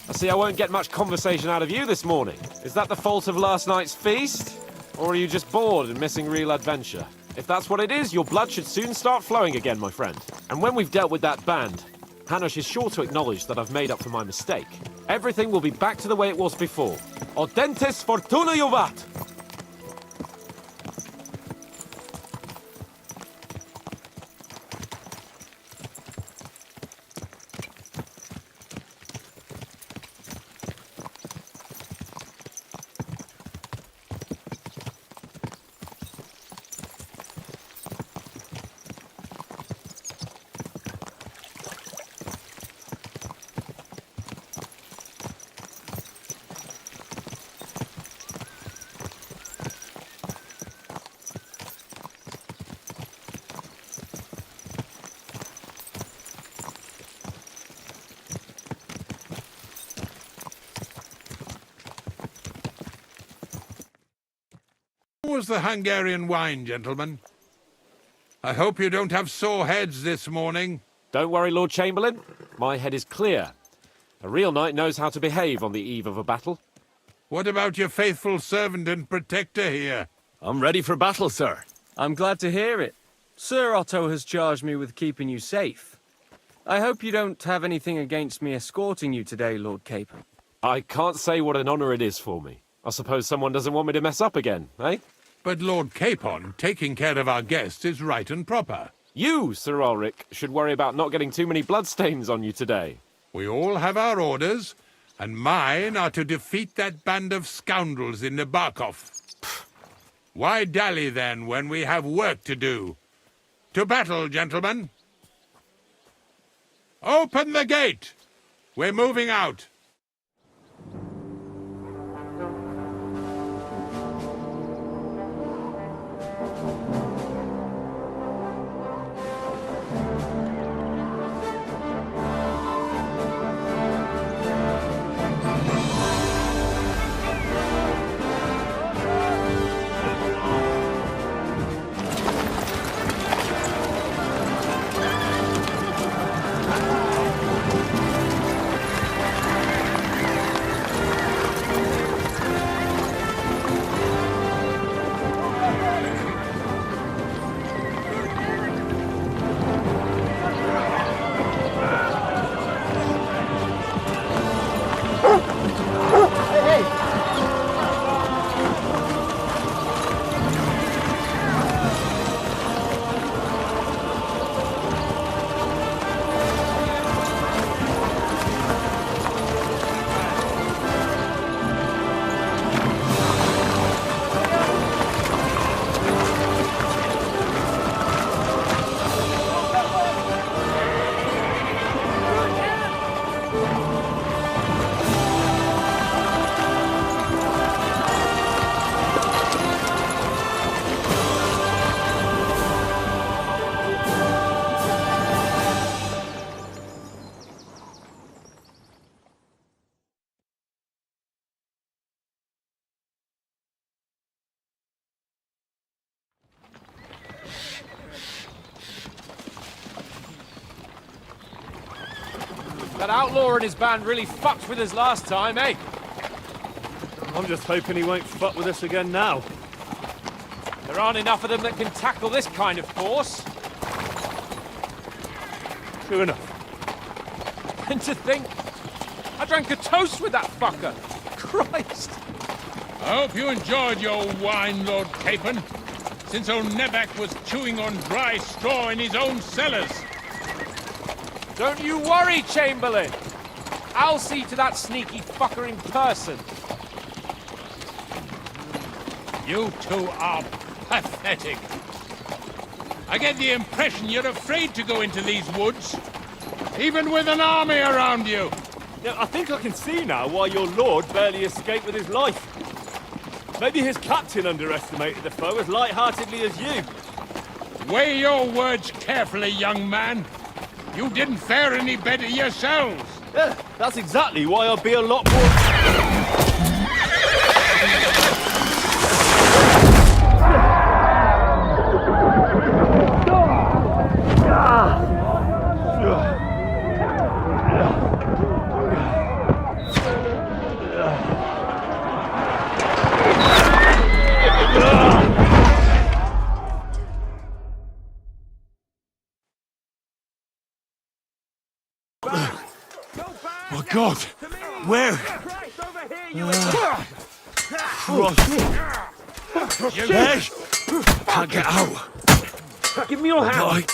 I see I won't get much conversation out of you this morning. Is that the fault of last night's feast? Or are you just bored and missing real adventure? If that's what it is, your blood should soon start flowing again, my friend. And when we've dealt with that band, Hanush is sure to acknowledge that I've made up for my mistake. Everything will be back to the way it was before. Audentes fortuna juvat! How was the Hungarian wine, gentlemen? I hope you don't have sore heads this morning. Don't worry, Lord Chamberlain. My head is clear. A real knight knows how to behave on the eve of a battle. What about your faithful servant and protector here? I'm ready for battle, sir. I'm glad to hear it. Sir Otto has charged me with keeping you safe. I hope you don't have anything against me escorting you today, Lord Capon. I can't say what an honor it is for me. I suppose someone doesn't want me to mess up again, eh? But Lord Capon, taking care of our guests is right and proper. You, Sir Ulrich, should worry about not getting too many bloodstains on you today. We all have our orders, and mine are to defeat that band of scoundrels in Nabarkov. Why dally, then, when we have work to do? To battle, gentlemen! Open the gate! We're moving out. That outlaw and his band really fucked with us last time, eh? I'm just hoping he won't fuck with us again now. There aren't enough of them that can tackle this kind of force. True enough. And to think, I drank a toast with that fucker. Christ. I hope you enjoyed your wine, Lord Capon, since old Nebak was chewing on dry straw in his own cellars. Don't you worry, Chamberlain. I'll see to that sneaky fucker in person. You two are pathetic. I get the impression you're afraid to go into these woods, even with an army around you. Yeah, I think I can see now why your lord barely escaped with his life. Maybe his captain underestimated the foe as light-heartedly as you. Weigh your words carefully, young man. You didn't fare any better yourselves. Yeah, that's exactly why I'll be a lot more... My God! Where? Hey! Can't get out. Give me your hand.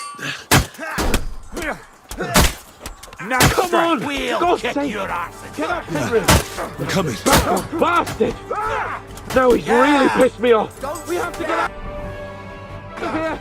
Now, come on! We'll God's kick sake. your ass. Get up, Henry! I'm coming. Bastard! No, he's really pissed me off. We have to get out of here.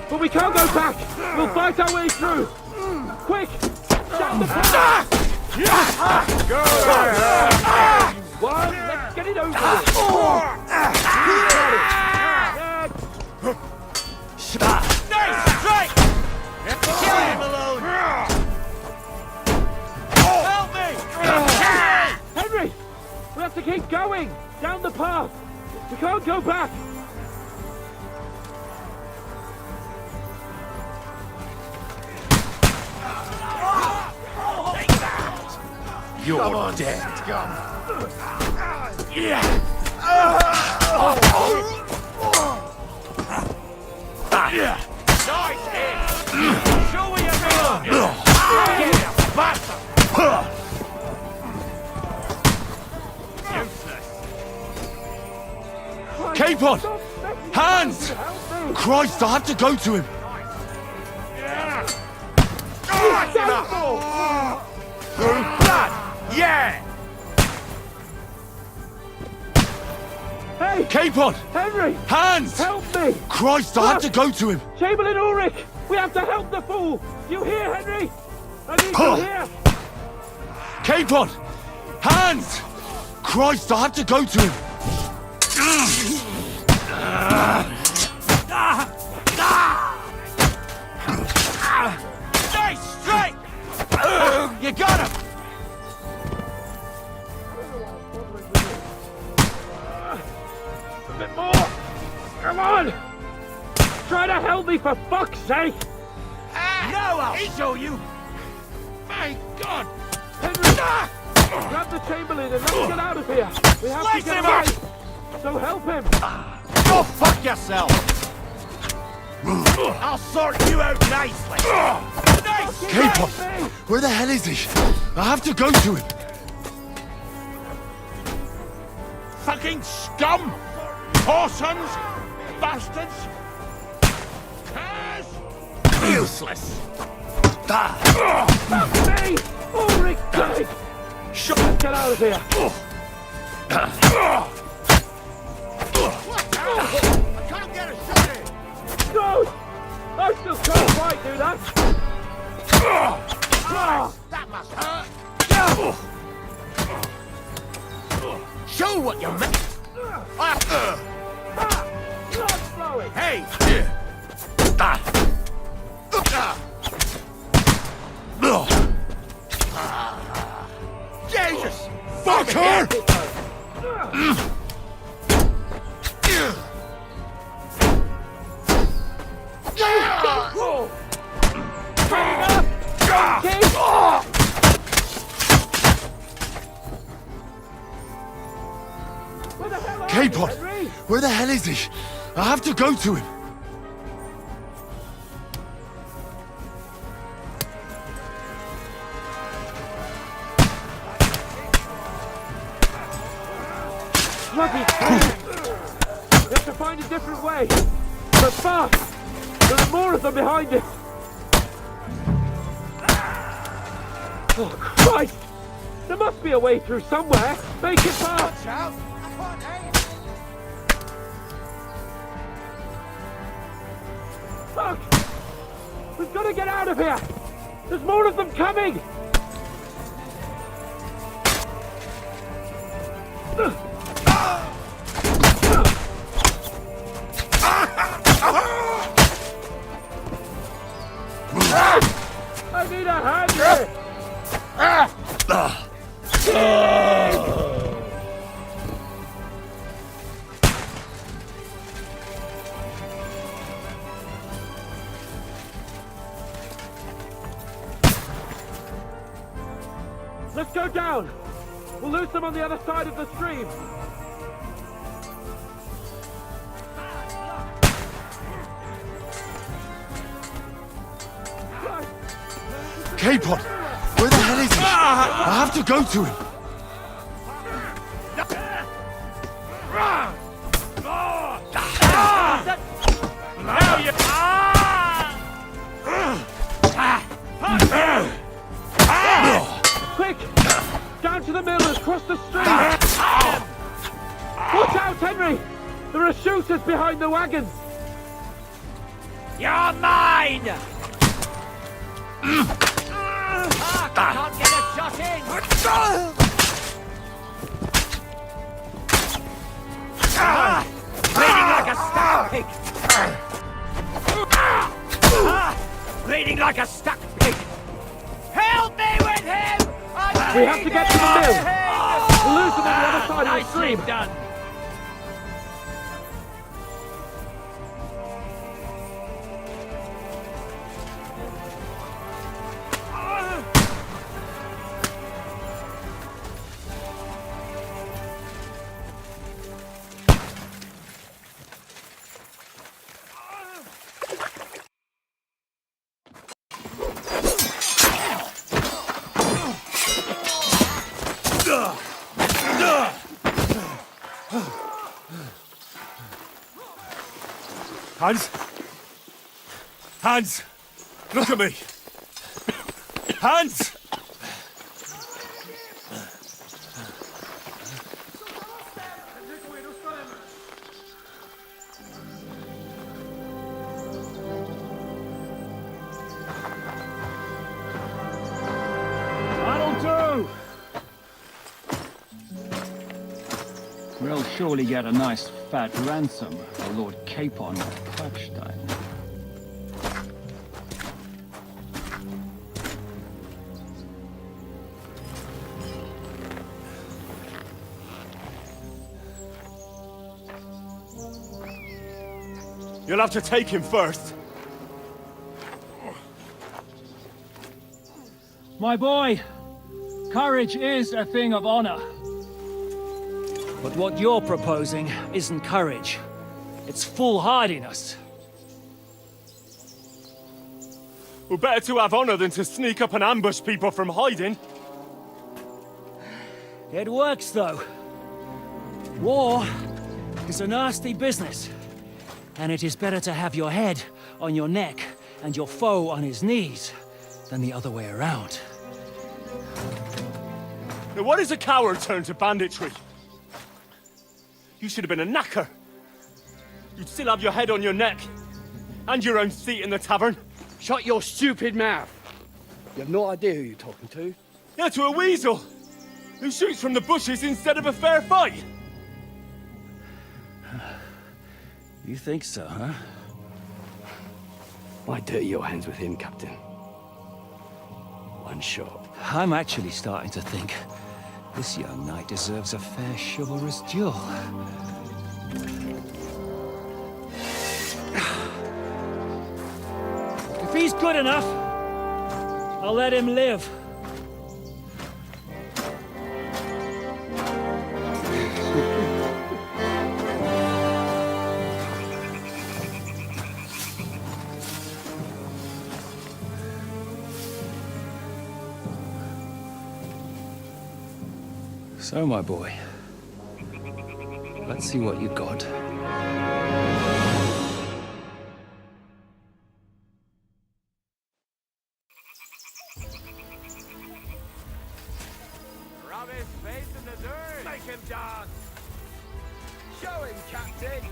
But we can't go back! We'll fight our way through! Quick! Shut the path! Go! One, let's get it over with! Nice strike! Kill him alone! Help me! Henry! We have to keep going! Down the path! We can't go back! You're dead. Come. Yeah. Nice hit. Show me your man. Get him, bastard. Useless. Capon! Hands! Christ, I have to go to him. Yeah! Hey! Capon! Henry! Hands! Help me! Christ, I have to go to him. Chamberlain Ulrich! We have to help the fool! You hear, Henry? I need you here! Capon! Hands! Christ, I have to go to him. Nice strike! You got him! A bit more! Come on! Try to help me for fuck's sake! Now I'll show you! My God! Henry! Grab the Chamberlain and let's get out of here! We have Slice to get him away! up! So help him! Go fuck yourself! I'll sort you out nicely! Nice! Capon! Where the hell is he? I have to go to him. Fucking scum! Whoreson! Bastards! Curse! Useless! Fuck me! Ulrich, damn it! Let's get out of here! I can't get a shot in! No! I still can't quite do that! That must hurt! Show what you meant! Blood flowing! Hey! Jesus! Fuck her! Capon! Where the hell is he? I have to go to him. Bloody We have to find a different way. But fast! There are more of them behind us! Oh, Christ! There must be a way through somewhere! Make it fast! Watch out! I can't aim! Fuck! We've got to get out of here! There's more of them coming! I need a hand here! Let's go down! We'll lose them on the other side of the stream! Capon! Where the hell is he? I have to go to him! Now you... Quick! Down to the mill and across the street! Watch out, Henry! There are shooters behind the wagons! You're mine! Can't get a shot in! Bleeding like a stuck pig! Bleeding like a stuck pig! Help me with him! We have to get to the mill! We'll lose them on the other side of the stream! Nicely done! Hans? Hans! Look at me! Hans! That'll do! We'll surely get a nice fat ransom for Lord Capon of Purkstein. You'll have to take him first. My boy, courage is a thing of honor. But what you're proposing isn't courage. It's foolhardiness. Well, better to have honor than to sneak up and ambush people from hiding. It works, though. War is a nasty business. And it is better to have your head on your neck and your foe on his knees than the other way around. Now, what is a coward turned to banditry? You should have been a knacker. You'd still have your head on your neck. And your own seat in the tavern. Shut your stupid mouth. You have no idea who you're talking to. Yeah, to a weasel. Who shoots from the bushes instead of a fair fight. You think so, huh? Why dirty your hands with him, Captain? One shot. I'm actually starting to think this young knight deserves a fair chivalrous duel. If he's good enough, I'll let him live. So, my boy, let's Let's see what you got. Rub his face in the dirt. Make him dance. Show him, Captain.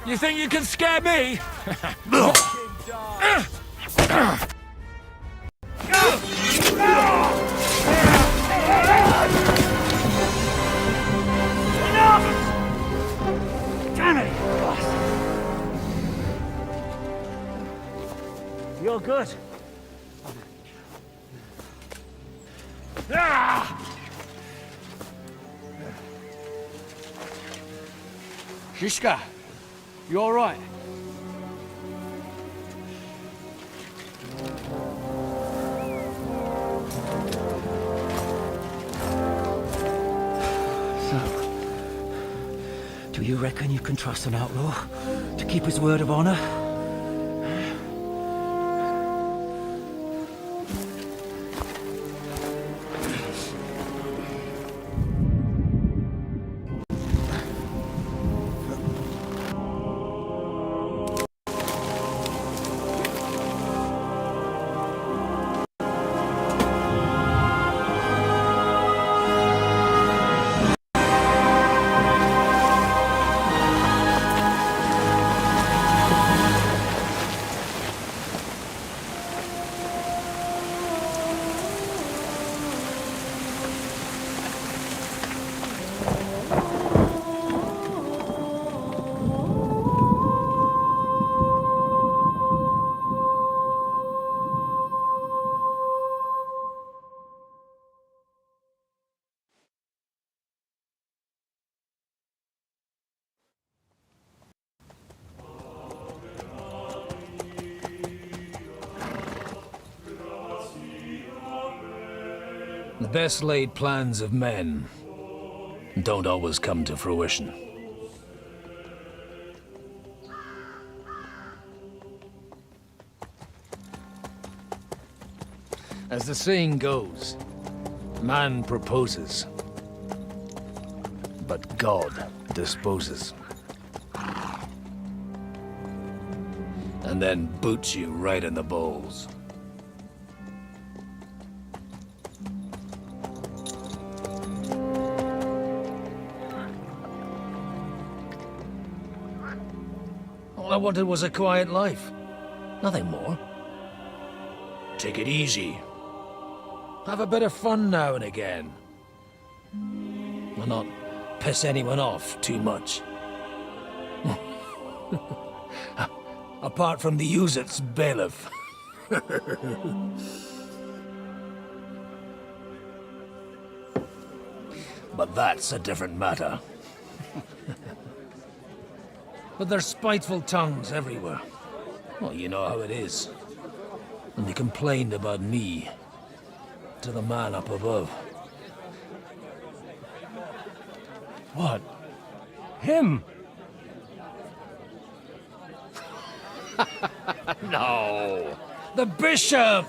You think you can scare me? Damn it! You're good. Shishka, you all right? Do you reckon you can trust an outlaw to keep his word of honor? The best laid plans of men don't always come to fruition. As the saying goes, man proposes, but God disposes. And then boots you right in the balls. All I wanted was a quiet life. Nothing more. Take it easy. Have a bit of fun now and again. Well, not piss anyone off too much. Apart from the Uzit's bailiff. But that's a different matter. But there's spiteful tongues everywhere. Well, you know how it is. And they complained about me to the man up above. What? Him? No! The bishop!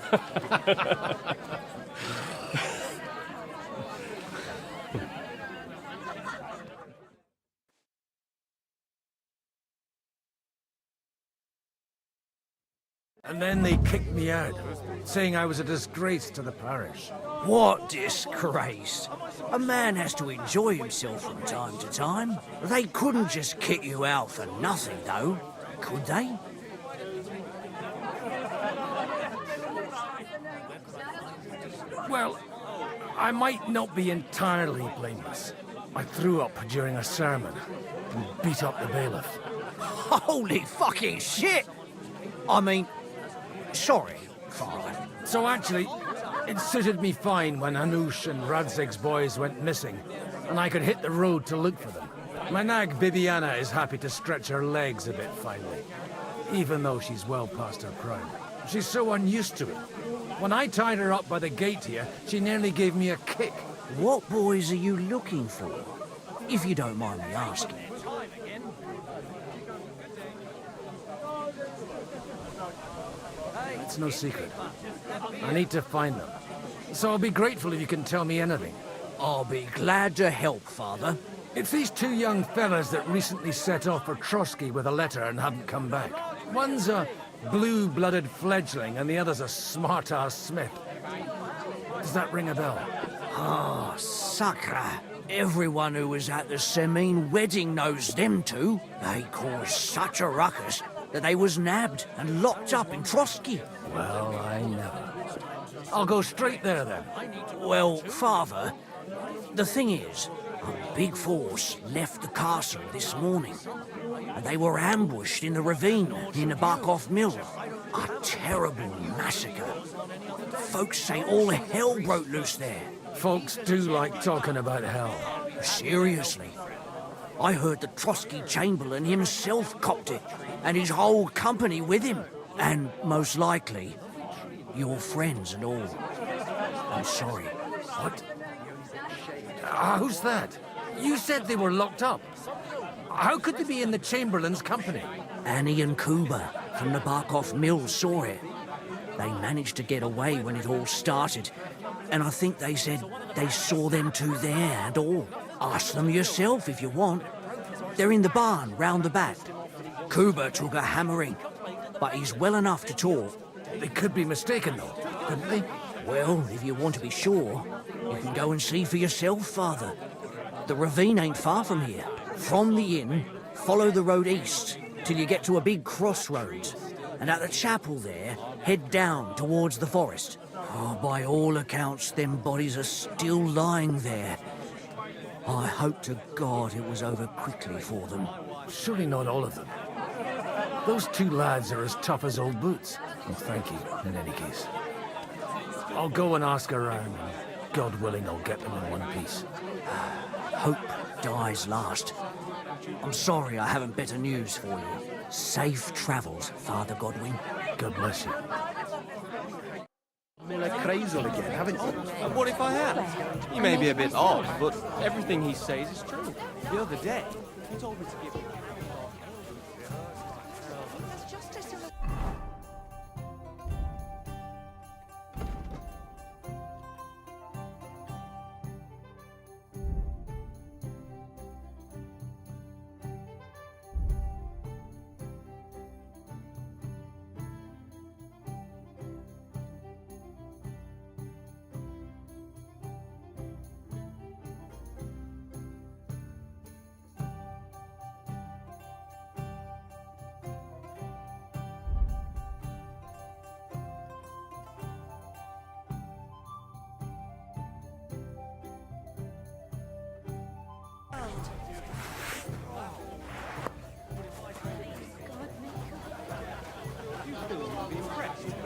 And then they kicked me out, saying I was a disgrace to the parish. What disgrace? A man has to enjoy himself from time to time. They couldn't just kick you out for nothing, though, could they? Well, I might not be entirely blameless. I threw up during a sermon and beat up the bailiff. Holy fucking shit! I mean, sorry, Father. So actually, it suited me fine when Hanush and Radzig's boys went missing, and I could hit the road to look for them. My nag Bibiana is happy to stretch her legs a bit finally, even though she's well past her prime. She's so unused to it. When I tied her up by the gate here, she nearly gave me a kick. What boys are you looking for? If you don't mind me asking. It's no secret. I need to find them. So I'll be grateful if you can tell me anything. I'll be glad to help, Father. It's these two young fellas that recently set off for Trotsky with a letter and haven't come back. One's a blue-blooded fledgling and the other's a smart-ass smith. Does that ring a bell? Ah, Sakra. Everyone who was at the Semine wedding knows them two. They caused such a ruckus that they was nabbed and locked up in Trotsky. Well, I never. I'll go straight there, then. Well, Father, the thing is, a big force left the castle this morning, and they were ambushed in the ravine in the Barkov Mill. A terrible massacre. Folks say all hell broke loose there. Folks do like talking about hell. Seriously. I heard the Trotsky Chamberlain himself copped it, and his whole company with him. And most likely, your friends and all. I'm sorry. What? Who's that? You said they were locked up. How could they be in the Chamberlain's company? Annie and Kuba from the Barkov Mill saw it. They managed to get away when it all started, and I think they said they saw them two there and all. Ask them yourself if you want. They're in the barn round the back. Kuba took a hammering, but he's well enough to talk. They could be mistaken, though, couldn't they? Well, if you want to be sure, you can go and see for yourself, Father. The ravine ain't far from here. From the inn, follow the road east till you get to a big crossroads. And at the chapel there, head down towards the forest. Oh, by all accounts, them bodies are still lying there. I hope to God it was over quickly for them. Surely not all of them. Those two lads are as tough as old boots. Well, thank you, in any case. I'll go and ask around, and God willing, I'll get them in one piece. Hope dies last. I'm sorry I haven't better news for you. Safe travels, Father Godwin. God bless you. Miller Crazel again, haven't you? What if I have? He may be a bit odd, but everything he says is true. The other day, he told me to give him...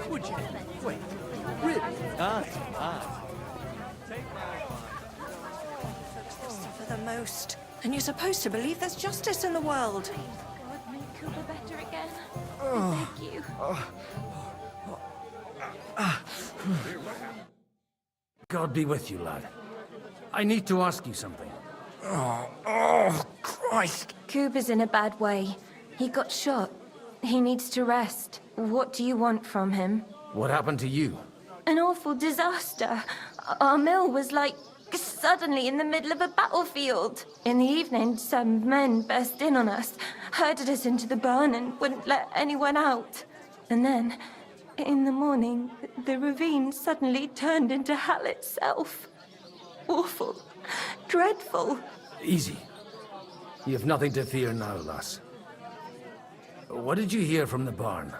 Would you? Wait, really? For the most. And you're supposed to believe there's justice in the world. God, make Cooper better again. I beg you. God be with you, lad. I need to ask you something. Oh, Christ. Cooper's in a bad way. He got shot. He needs to rest. What do you want from him? What happened to you? An awful disaster. Our mill was like suddenly in the middle of a battlefield. In the evening, some men burst in on us, herded us into the barn and wouldn't let anyone out. And then, in the morning, the ravine suddenly turned into hell itself. Awful. Dreadful. Easy. You have nothing to fear now, lass. What did you hear from the barn?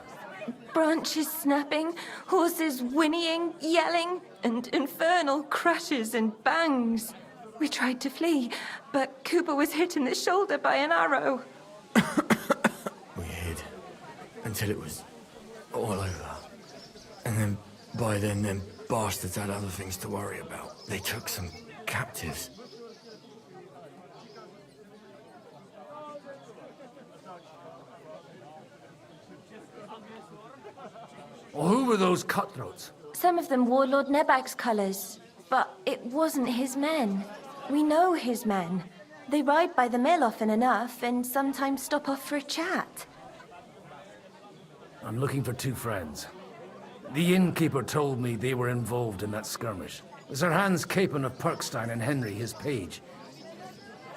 Branches snapping, horses whinnying, yelling, and infernal crashes and bangs. We tried to flee, but Cooper was hit in the shoulder by an arrow. We hid until it was all over. And then, by then, them bastards had other things to worry about. They took some captives. Well, who were those cutthroats? Some of them wore Lord Nebag's colours, but it wasn't his men. We know his men. They ride by the mill often enough and sometimes stop off for a chat. I'm looking for two friends. The innkeeper told me they were involved in that skirmish. Sir Hans Capon of Perkstein and Henry, his page.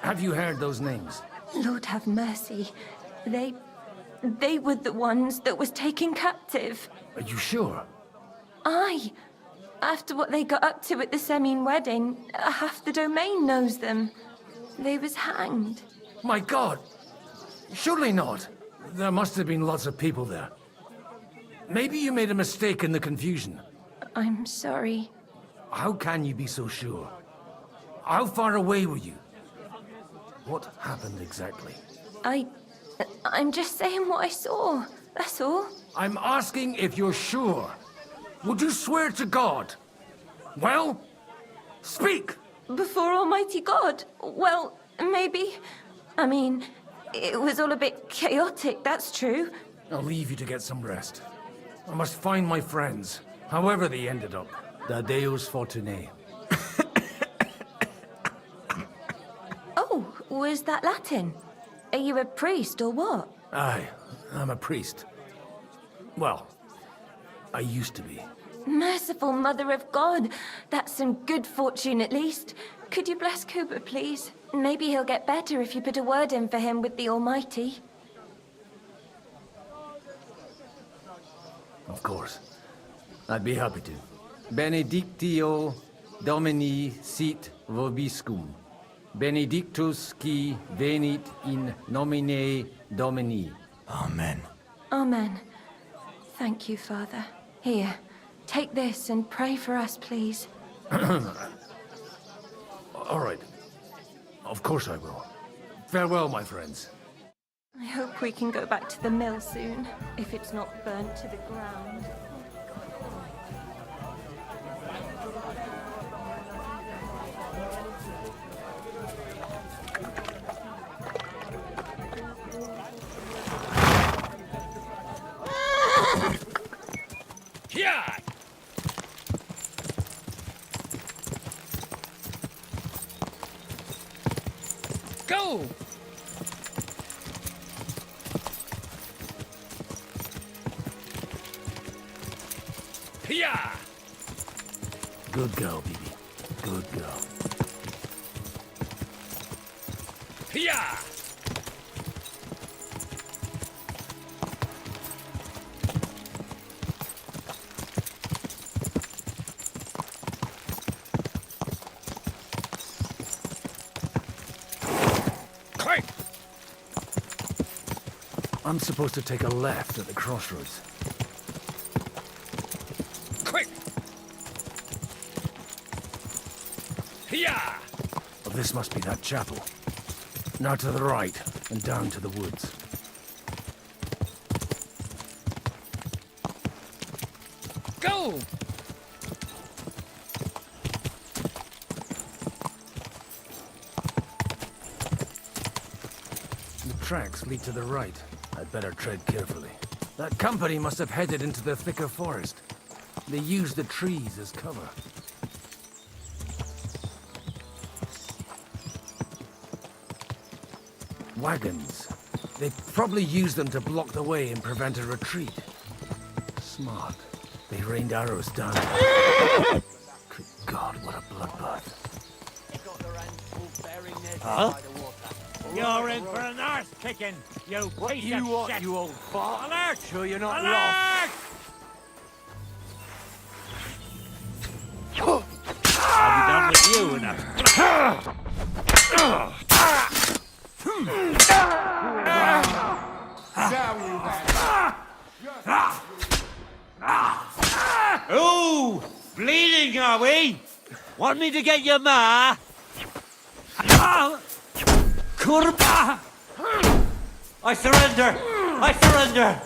Have you heard those names? Lord have mercy. They were the ones that was taken captive. Are you sure? Aye. After what they got up to at the Semine wedding, half the domain knows them. They was hanged. My God! Surely not. There must have been lots of people there. Maybe you made a mistake in the confusion. I'm sorry. How can you be so sure? How far away were you? What happened exactly? I'm just saying what I saw. That's all. I'm asking if you're sure. Would you swear to God? Well, speak! Before Almighty God? Well, maybe. I mean, it was all a bit chaotic, that's true. I'll leave you to get some rest. I must find my friends, however they ended up. Da Deus Fortunae. Oh, was that Latin? Are you a priest or what? Aye, I'm a priest. Well, I used to be. Merciful Mother of God. That's some good fortune at least. Could you bless Cooper, please? Maybe he'll get better if you put a word in for him with the Almighty. Of course. I'd be happy to. Benedictio Domini sit vobiscum. Benedictus qui venit in nomine Domini. Amen. Amen. Thank you, Father. Here, take this and pray for us, please. All right. Of course I will. Farewell, my friends. I hope we can go back to the mill soon, if it's not burnt to the ground. Yeah! Go! Yeah! Good girl, Bibi. Good girl. Yeah! Quick! I'm supposed to take a left at the crossroads. Quick! Yeah! Well, this must be that chapel. Now to the right, and down to the woods. Go! The tracks lead to the right. I'd better tread carefully. That company must have headed into the thicker forest. They used the trees as cover. Wagons. They probably used them to block the way and prevent a retreat. Smart. They rained arrows down. Good God, what a bloodbath. Huh? You're in for an arse kicking, you piece you of want, shit! you old fart? Alert! Sure you're not Alert! lost? I'll be done with you in Oh, bleeding, are we? Want me to get your ma? Kurba! I surrender! I surrender!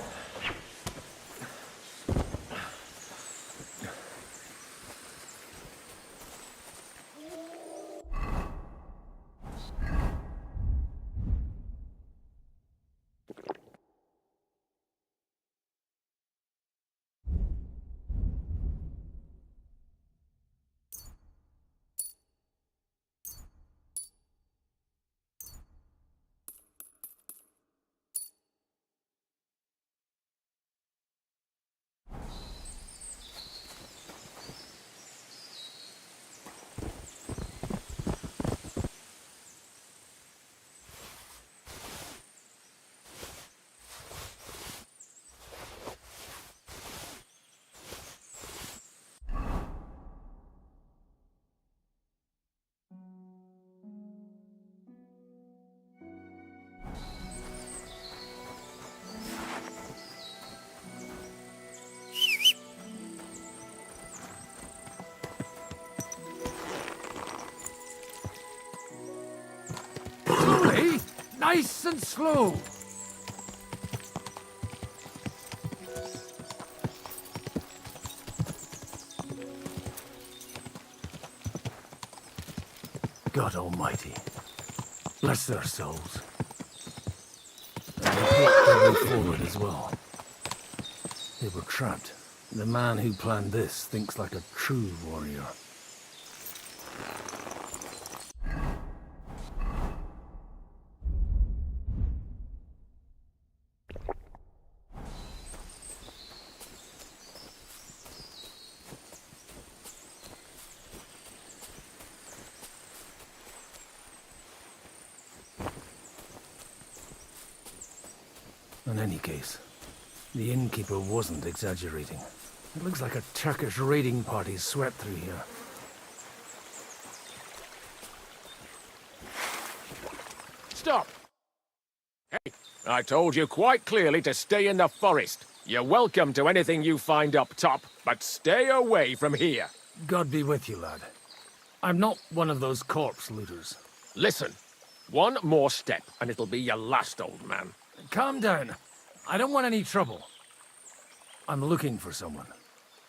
Nice and slow. God Almighty, bless their souls. And they plot their way forward as well. They were trapped. The man who planned this thinks like a true warrior. In any case, the innkeeper wasn't exaggerating. It looks like a Turkish raiding party swept through here. Stop! Hey, I told you quite clearly to stay in the forest. You're welcome to anything you find up top, but stay away from here. God be with you, lad. I'm not one of those corpse looters. Listen, one more step and it'll be your last, old man. Calm down. I don't want any trouble. I'm looking for someone.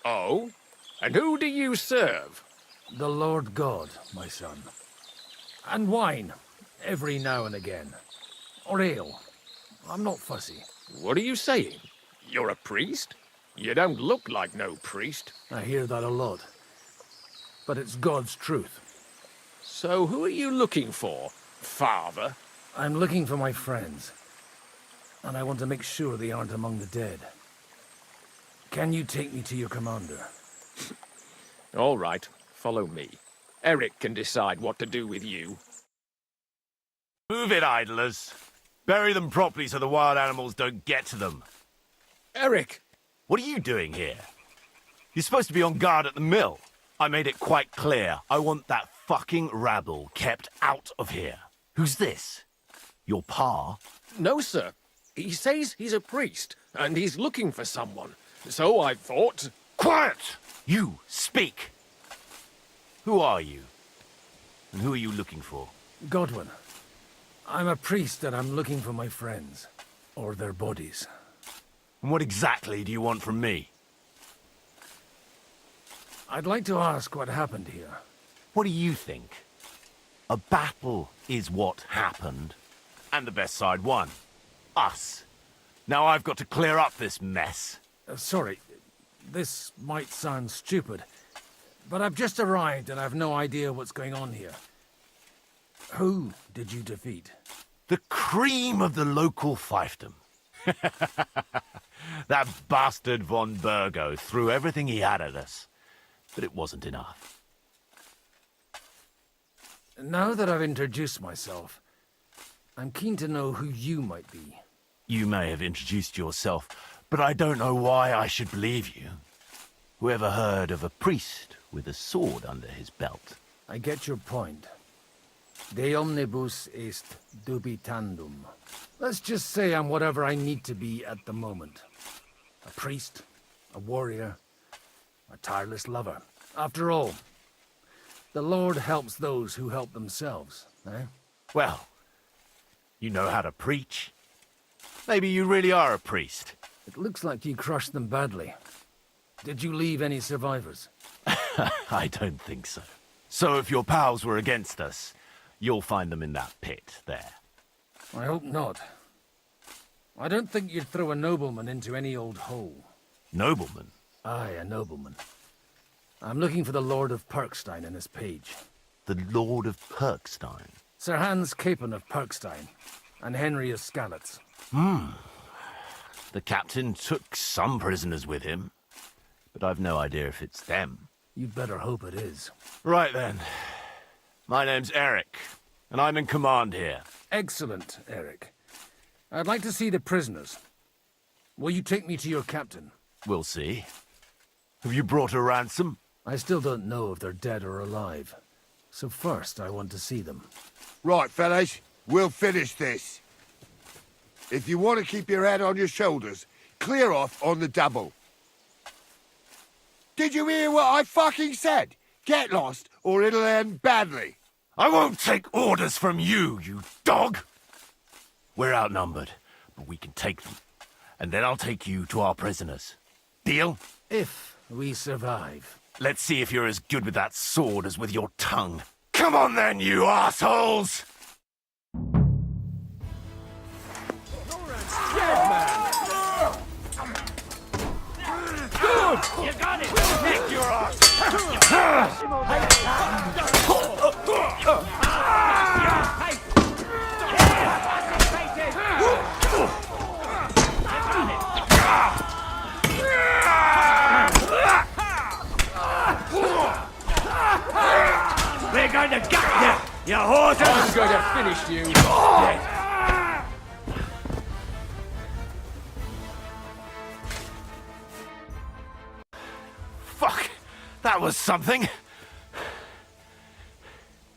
Oh? And who do you serve? The Lord God, my son. And wine, every now and again. Or ale. I'm not fussy. What are you saying? You're a priest? You don't look like no priest. I hear that a lot. But it's God's truth. So who are you looking for, father? I'm looking for my friends. And I want to make sure they aren't among the dead. Can you take me to your commander? All right, follow me. Eric can decide what to do with you. Move it, idlers. Bury them properly so the wild animals don't get to them. Eric! What are you doing here? You're supposed to be on guard at the mill. I made it quite clear. I want that fucking rabble kept out of here. Who's this? Your pa? No, sir. He says he's a priest, and he's looking for someone. So I thought... Quiet! You, speak! Who are you? And who are you looking for? Godwin. I'm a priest and I'm looking for my friends. Or their bodies. And what exactly do you want from me? I'd like to ask what happened here. What do you think? A battle is what happened. And the best side won. Us. Now I've got to clear up this mess. Sorry, this might sound stupid, but I've just arrived and I've no idea what's going on here. Who did you defeat? The cream of the local fiefdom. That bastard von Burgo threw everything he had at us, but it wasn't enough. Now that I've introduced myself, I'm keen to know who you might be. You may have introduced yourself, but I don't know why I should believe you. Whoever heard of a priest with a sword under his belt? I get your point. De omnibus est dubitandum. Let's just say I'm whatever I need to be at the moment. A priest, a warrior, a tireless lover. After all, the Lord helps those who help themselves, eh? Well, you know how to preach. Maybe you really are a priest. It looks like you crushed them badly. Did you leave any survivors? I don't think so. So if your pals were against us, you'll find them in that pit there. I hope not. I don't think you'd throw a nobleman into any old hole. Nobleman? Aye, a nobleman. I'm looking for the Lord of Perkstein and his page. The Lord of Perkstein? Sir Hans Capon of Perkstein, and Henry of Skalitz. The captain took some prisoners with him, but I've no idea if it's them. You'd better hope it is. Right then. My name's Eric, and I'm in command here. Excellent, Eric. I'd like to see the prisoners. Will you take me to your captain? We'll see. Have you brought a ransom? I still don't know if they're dead or alive. So first, I want to see them. Right, fellas, we'll finish this. If you want to keep your head on your shoulders, clear off on the double. Did you hear what I fucking said? Get lost, or it'll end badly. I won't take orders from you, you dog! We're outnumbered, but we can take them. And then I'll take you to our prisoners. Deal? If we survive. Let's see if you're as good with that sword as with your tongue. Come on then, you assholes! Good! You got it! Kick your ass! We're going to gut you horses! I'm going to finish you dead. Fuck! That was something!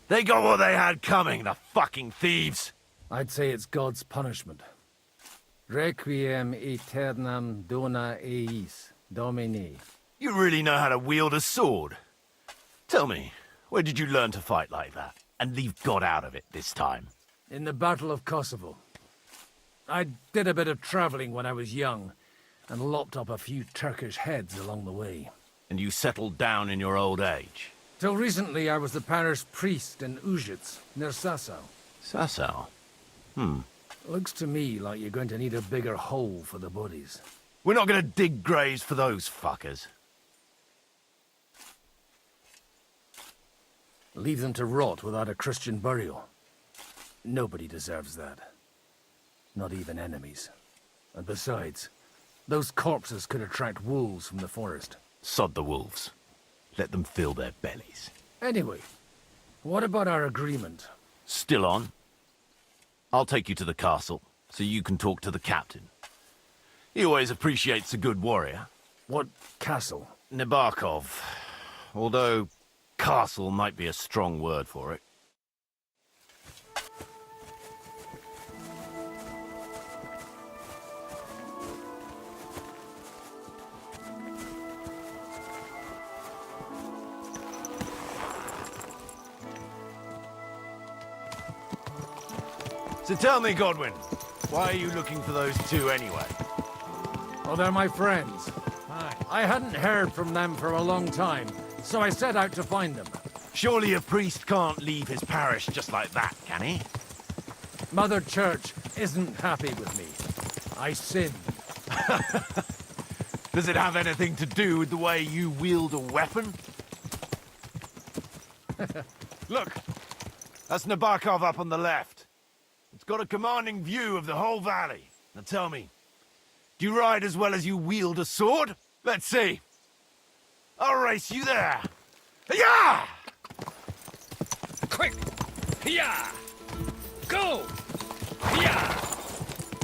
They got what they had coming, the fucking thieves! I'd say it's God's punishment. Requiem aeternam dona eis, Domini. You really know how to wield a sword? Tell me, where did you learn to fight like that? And leave God out of it this time? In the Battle of Kosovo. I did a bit of traveling when I was young, and lopped up a few Turkish heads along the way. And you settled down in your old age? Till recently I was the parish priest in Užice, near Sasau. Sasau? Looks to me like you're going to need a bigger hole for the bodies. We're not gonna dig graves for those fuckers. Leave them to rot without a Christian burial. Nobody deserves that. Not even enemies. And besides, those corpses could attract wolves from the forest. Sod the wolves. Let them fill their bellies. Anyway, what about our agreement? Still on? I'll take you to the castle, so you can talk to the captain. He always appreciates a good warrior. What castle? Nabokov. Although, castle might be a strong word for it. So tell me, Godwin, why are you looking for those two anyway? Oh, they're my friends. I hadn't heard from them for a long time, so I set out to find them. Surely a priest can't leave his parish just like that, can he? Mother Church isn't happy with me. I sinned. Does it have anything to do with the way you wield a weapon? Look, that's Nabokov up on the left. It's got a commanding view of the whole valley. Now tell me, do you ride as well as you wield a sword? Let's see. I'll race you there. Yeah! Quick! Yeah! Go! Yeah!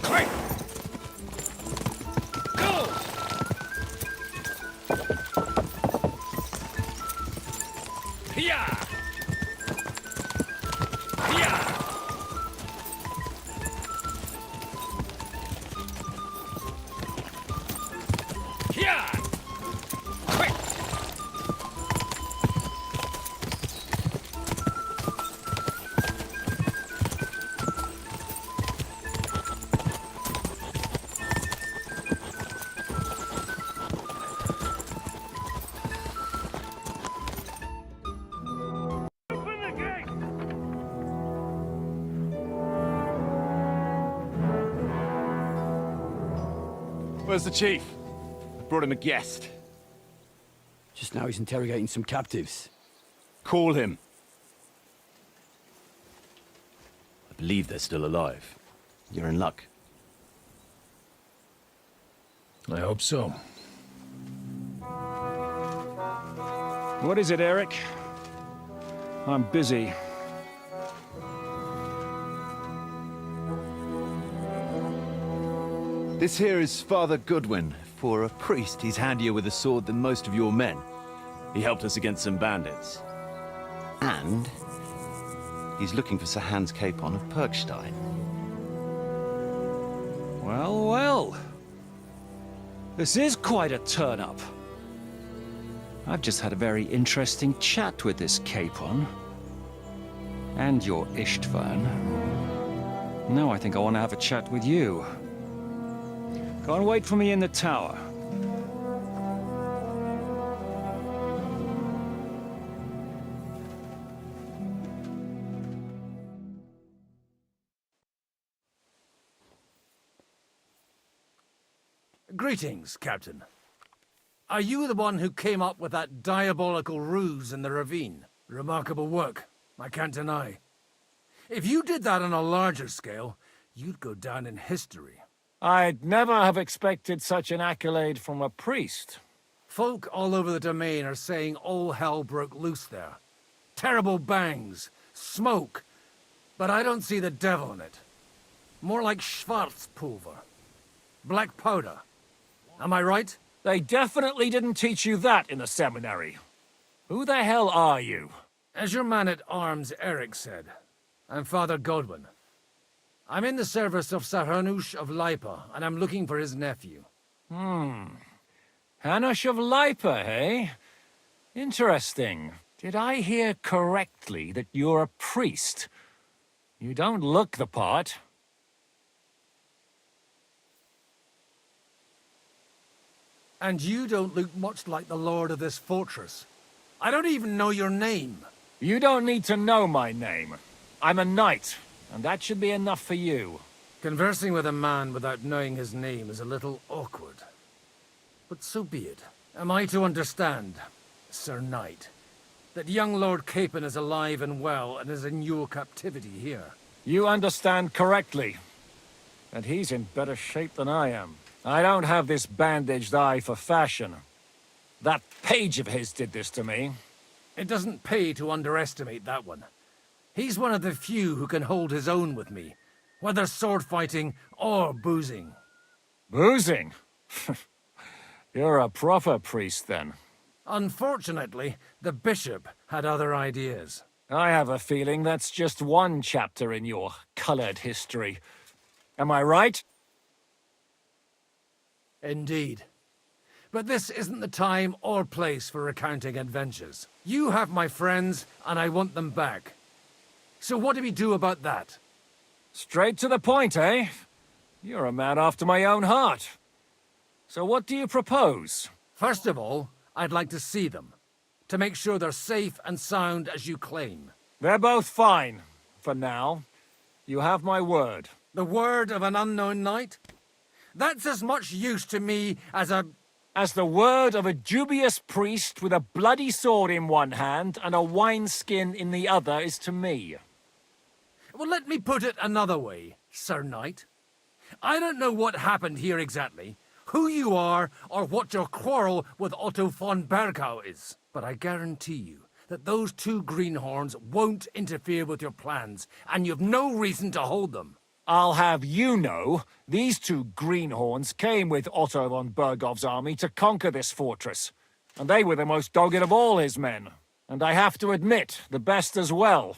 Quick! Go! Yeah! Yeah! Yeah! Quick! Where's the chief? I brought him a guest. Just now he's interrogating some captives. Call him. I believe they're still alive. You're in luck. I hope so. What is it, Eric? I'm busy. This here is Father Goodwin. For a priest, he's handier with a sword than most of your men. He helped us against some bandits. And he's looking for Sir Hans Capon of Perkstein. Well, well. This is quite a turn-up. I've just had a very interesting chat with this Capon. And your Istvan. Now I think I want to have a chat with you. Go and wait for me in the tower. Greetings, Captain. Are you the one who came up with that diabolical ruse in the ravine? Remarkable work, I can't deny. If you did that on a larger scale, you'd go down in history. I'd never have expected such an accolade from a priest. Folk all over the domain are saying all hell broke loose there. Terrible bangs, smoke, but I don't see the devil in it. More like Schwarzpulver. Black powder. Am I right? They definitely didn't teach you that in the seminary. Who the hell are you? As your man-at-arms Eric said, I'm Father Godwin. I'm in the service of Hanush of Lipa, and I'm looking for his nephew. Hanush of Lipa, eh? Interesting. Did I hear correctly that you're a priest? You don't look the part. And you don't look much like the lord of this fortress. I don't even know your name. You don't need to know my name. I'm a knight, and that should be enough for you. Conversing with a man without knowing his name is a little awkward. But so be it. Am I to understand, Sir Knight, that young Lord Capon is alive and well and is in your captivity here? You understand correctly. And he's in better shape than I am. I don't have this bandaged eye for fashion. That page of his did this to me. It doesn't pay to underestimate that one. He's one of the few who can hold his own with me, whether sword fighting or boozing. Boozing? You're a proper priest, then. Unfortunately, the bishop had other ideas. I have a feeling that's just one chapter in your colored history. Am I right? Indeed. But this isn't the time or place for recounting adventures. You have my friends, and I want them back. So what do we do about that? Straight to the point, eh? You're a man after my own heart. So what do you propose? First of all, I'd like to see them, to make sure they're safe and sound as you claim. They're both fine, for now. You have my word. The word of an unknown knight? That's as much use to me as the word of a dubious priest with a bloody sword in one hand and a wineskin in the other is to me. Well, let me put it another way, Sir Knight. I don't know what happened here exactly, who you are, or what your quarrel with Otto von Bergau is. But I guarantee you that those two greenhorns won't interfere with your plans, and you've no reason to hold them. I'll have you know, these two greenhorns came with Otto von Bergov's army to conquer this fortress, and they were the most dogged of all his men. And I have to admit, the best as well,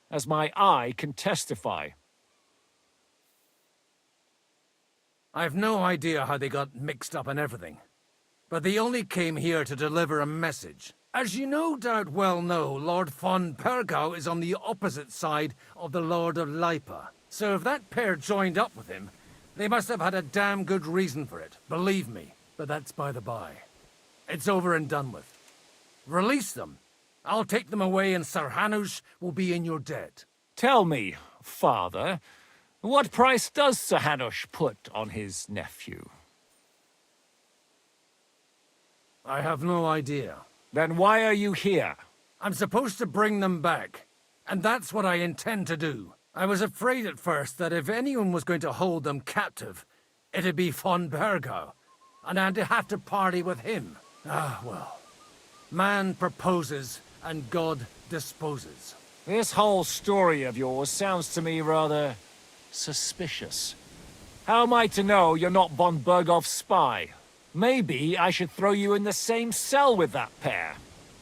as my eye can testify. I've no idea how they got mixed up in everything, but they only came here to deliver a message. As you no doubt well know, Lord von Bergau is on the opposite side of the Lord of Lipa. So if that pair joined up with him, they must have had a damn good reason for it, believe me. But that's by the by. It's over and done with. Release them. I'll take them away and Sir Hanush will be in your debt. Tell me, Father, what price does Sir Hanush put on his nephew? I have no idea. Then why are you here? I'm supposed to bring them back, and that's what I intend to do. I was afraid at first that if anyone was going to hold them captive, it'd be von Bergau, and I'd have to party with him. Ah, well. Man proposes, and God disposes. This whole story of yours sounds to me rather suspicious. How am I to know you're not von Bergov's spy? Maybe I should throw you in the same cell with that pair.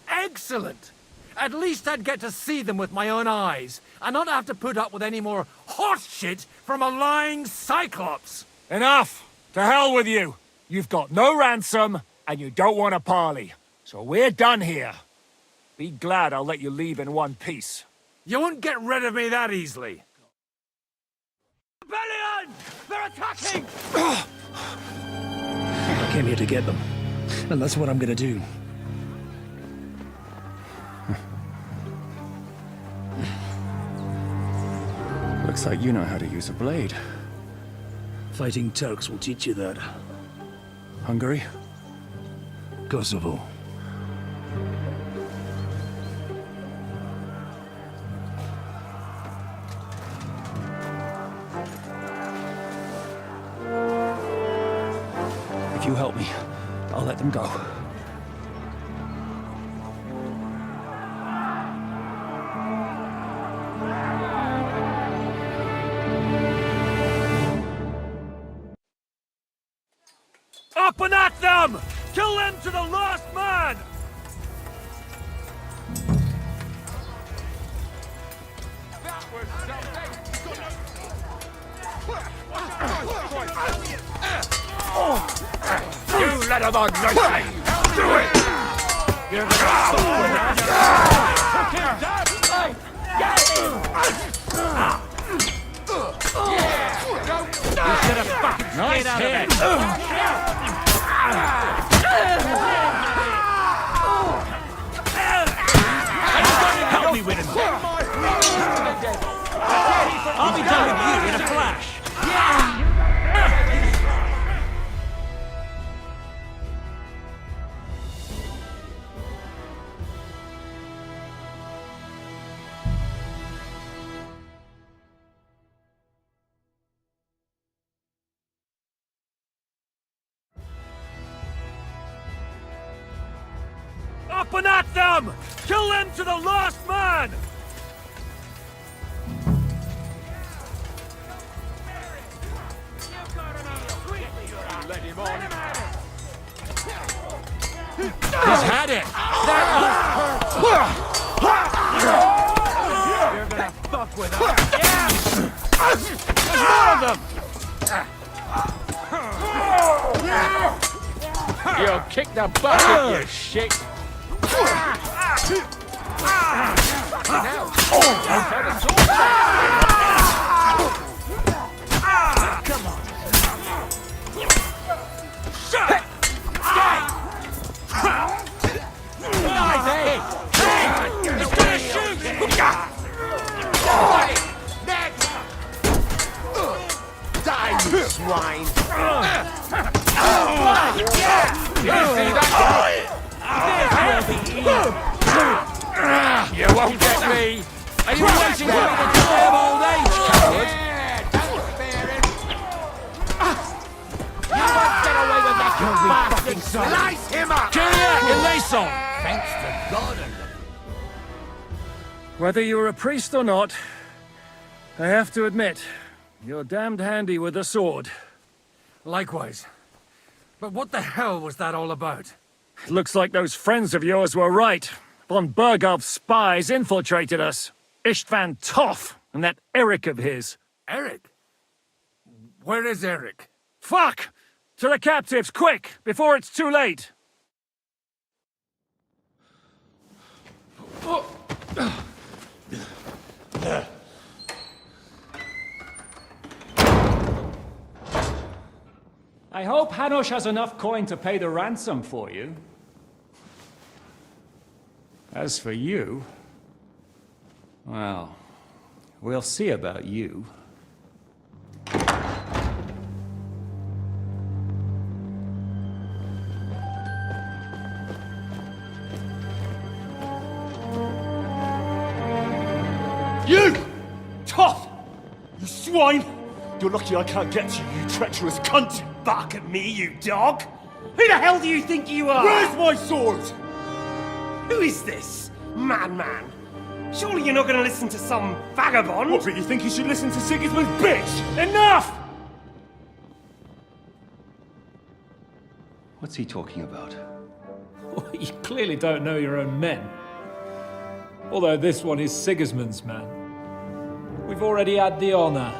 Excellent! At least I'd get to see them with my own eyes, and not have to put up with any more horse shit from a lying cyclops! Enough! To hell with you! You've got no ransom, and you don't want a parley. So we're done here. Be glad I'll let you leave in one piece. You won't get rid of me that easily. attacking! I came here to get them, and that's what I'm gonna do. Looks like you know how to use a blade. Fighting Turks will teach you that. Hungary? Kosovo. If you help me, I'll let them go. Up and at them! Kill them to the last man! You let him on, Night! Do it! You're gonna stop with You should have fucking stayed out of it! Help me with him! I'll be done with you in a flash! Up and at them! Kill them to the last man! Let him on. He's had it! You're gonna fuck with us. There's more of them! You'll kick the bucket, you shit! Now, tell the sword Come on. Shut! He's gonna shoot! Die, you swine! You won't get me! Are you waiting for me to die of old age, coward? Don't spare him! You won't get away with that, you bastard! Slice him up! Cheerio, Eleison! Thanks to God and Whether you're a priest or not, I have to admit, you're damned handy with a sword. Likewise. But what the hell was that all about? It looks like those friends of yours were right. Von Berghoff's spies infiltrated us. Istvan Toth and that Eric of his. Eric? Where is Eric? Fuck! To the captives, quick, before it's too late! I hope Hanush has enough coin to pay the ransom for you. As for you, well, we'll see about you. You! Tough! You swine! You're lucky I can't get to you, you treacherous cunt! Bark at me, you dog! Who the hell do you think you are? Where's my sword? Who is this? Madman! Surely you're not gonna listen to some vagabond? What, but you think you should listen to Sigismund's bitch? Enough! What's he talking about? You clearly don't know your own men. Although this one is Sigismund's man. We've already had the honor.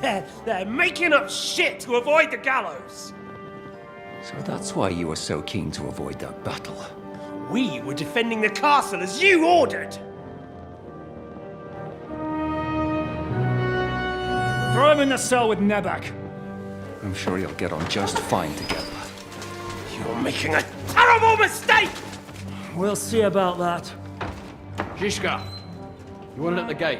They're making up shit to avoid the gallows! So that's why you were so keen to avoid that battle. We were defending the castle as you ordered! Throw him in the cell with Nebak. I'm sure you'll get on just fine together. You're making a terrible mistake! We'll see about that. Zhishka, you want it at the gate?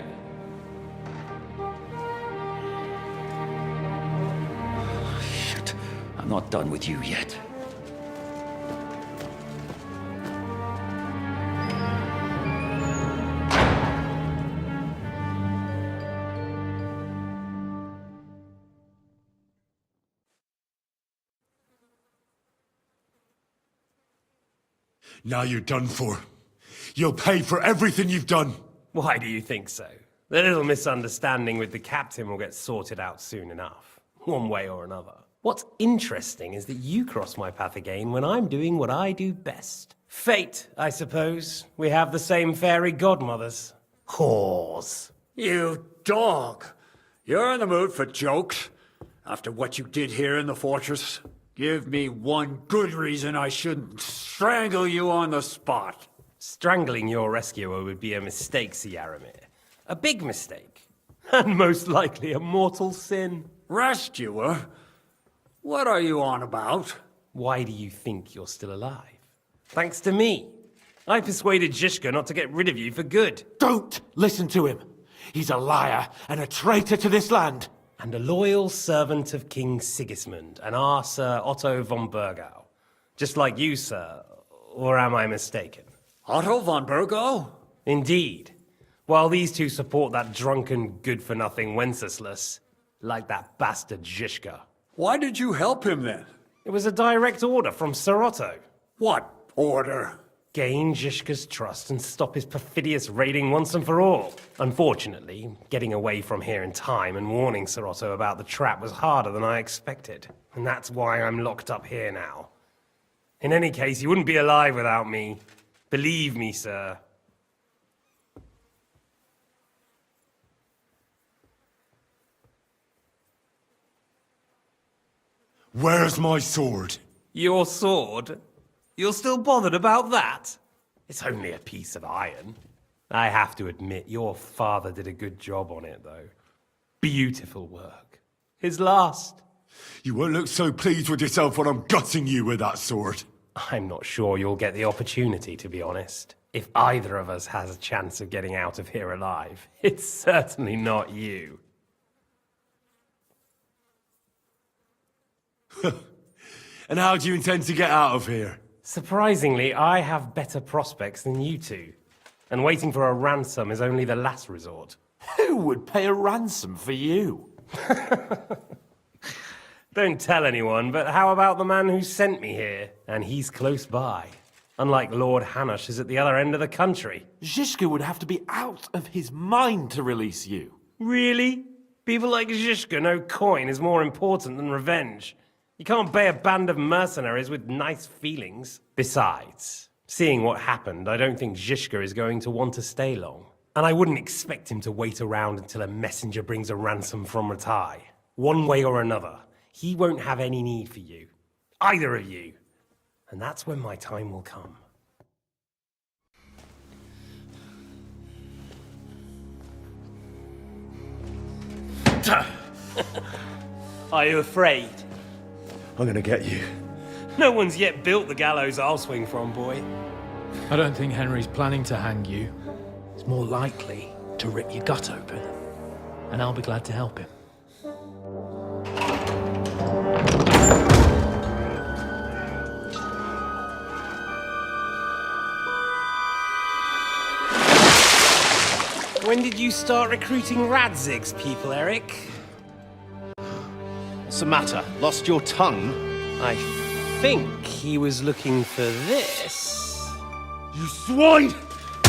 Shit, I'm not done with you yet. Now you're done for. You'll pay for everything you've done. Why do you think so? The little misunderstanding with the captain will get sorted out soon enough, one way or another. What's interesting is that you cross my path again when I'm doing what I do best. Fate, I suppose. We have the same fairy godmothers. Whores. You dog! You're in the mood for jokes? After what you did here in the fortress? Give me one good reason I shouldn't strangle you on the spot. Strangling your rescuer would be a mistake, Yaramir. A big mistake. And most likely a mortal sin. Rescuer? What are you on about? Why do you think you're still alive? Thanks to me. I persuaded Zhishka not to get rid of you for good. Don't listen to him. He's a liar and a traitor to this land. And a loyal servant of King Sigismund and our Sir Otto von Burgau. Just like you, sir. Or am I mistaken? Otto von Burgau? Indeed. While these two support that drunken, good-for-nothing Wenceslas, like that bastard Zhishka. Why did you help him then? It was a direct order from Sir Otto. What order? Gain Zhishka's trust and stop his perfidious raiding once and for all. Unfortunately, getting away from here in time and warning Sir Otto about the trap was harder than I expected. And that's why I'm locked up here now. In any case, you wouldn't be alive without me. Believe me, sir. Where's my sword? Your sword? You're still bothered about that? It's only a piece of iron. I have to admit, your father did a good job on it, though. Beautiful work. His last. You won't look so pleased with yourself when I'm gutting you with that sword. I'm not sure you'll get the opportunity, to be honest. If either of us has a chance of getting out of here alive, it's certainly not you. And how do you intend to get out of here? Surprisingly, I have better prospects than you two. And waiting for a ransom is only the last resort. Who would pay a ransom for you? Don't tell anyone, but how about the man who sent me here? And he's close by. Unlike Lord Hanush is at the other end of the country. Zhishka would have to be out of his mind to release you. Really? People like Zhishka know coin is more important than revenge. You can't pay a band of mercenaries with nice feelings. Besides, seeing what happened, I don't think Zhishka is going to want to stay long. And I wouldn't expect him to wait around until a messenger brings a ransom from Ratai. One way or another, he won't have any need for you. Either of you. And that's when my time will come. Are you afraid? I'm gonna get you. No one's yet built the gallows I'll swing from, boy. I don't think Henry's planning to hang you. It's more likely to rip your gut open. And I'll be glad to help him. When did you start recruiting Radzig's people, Eric? What's the matter? Lost your tongue? I think he was looking for this. You swine!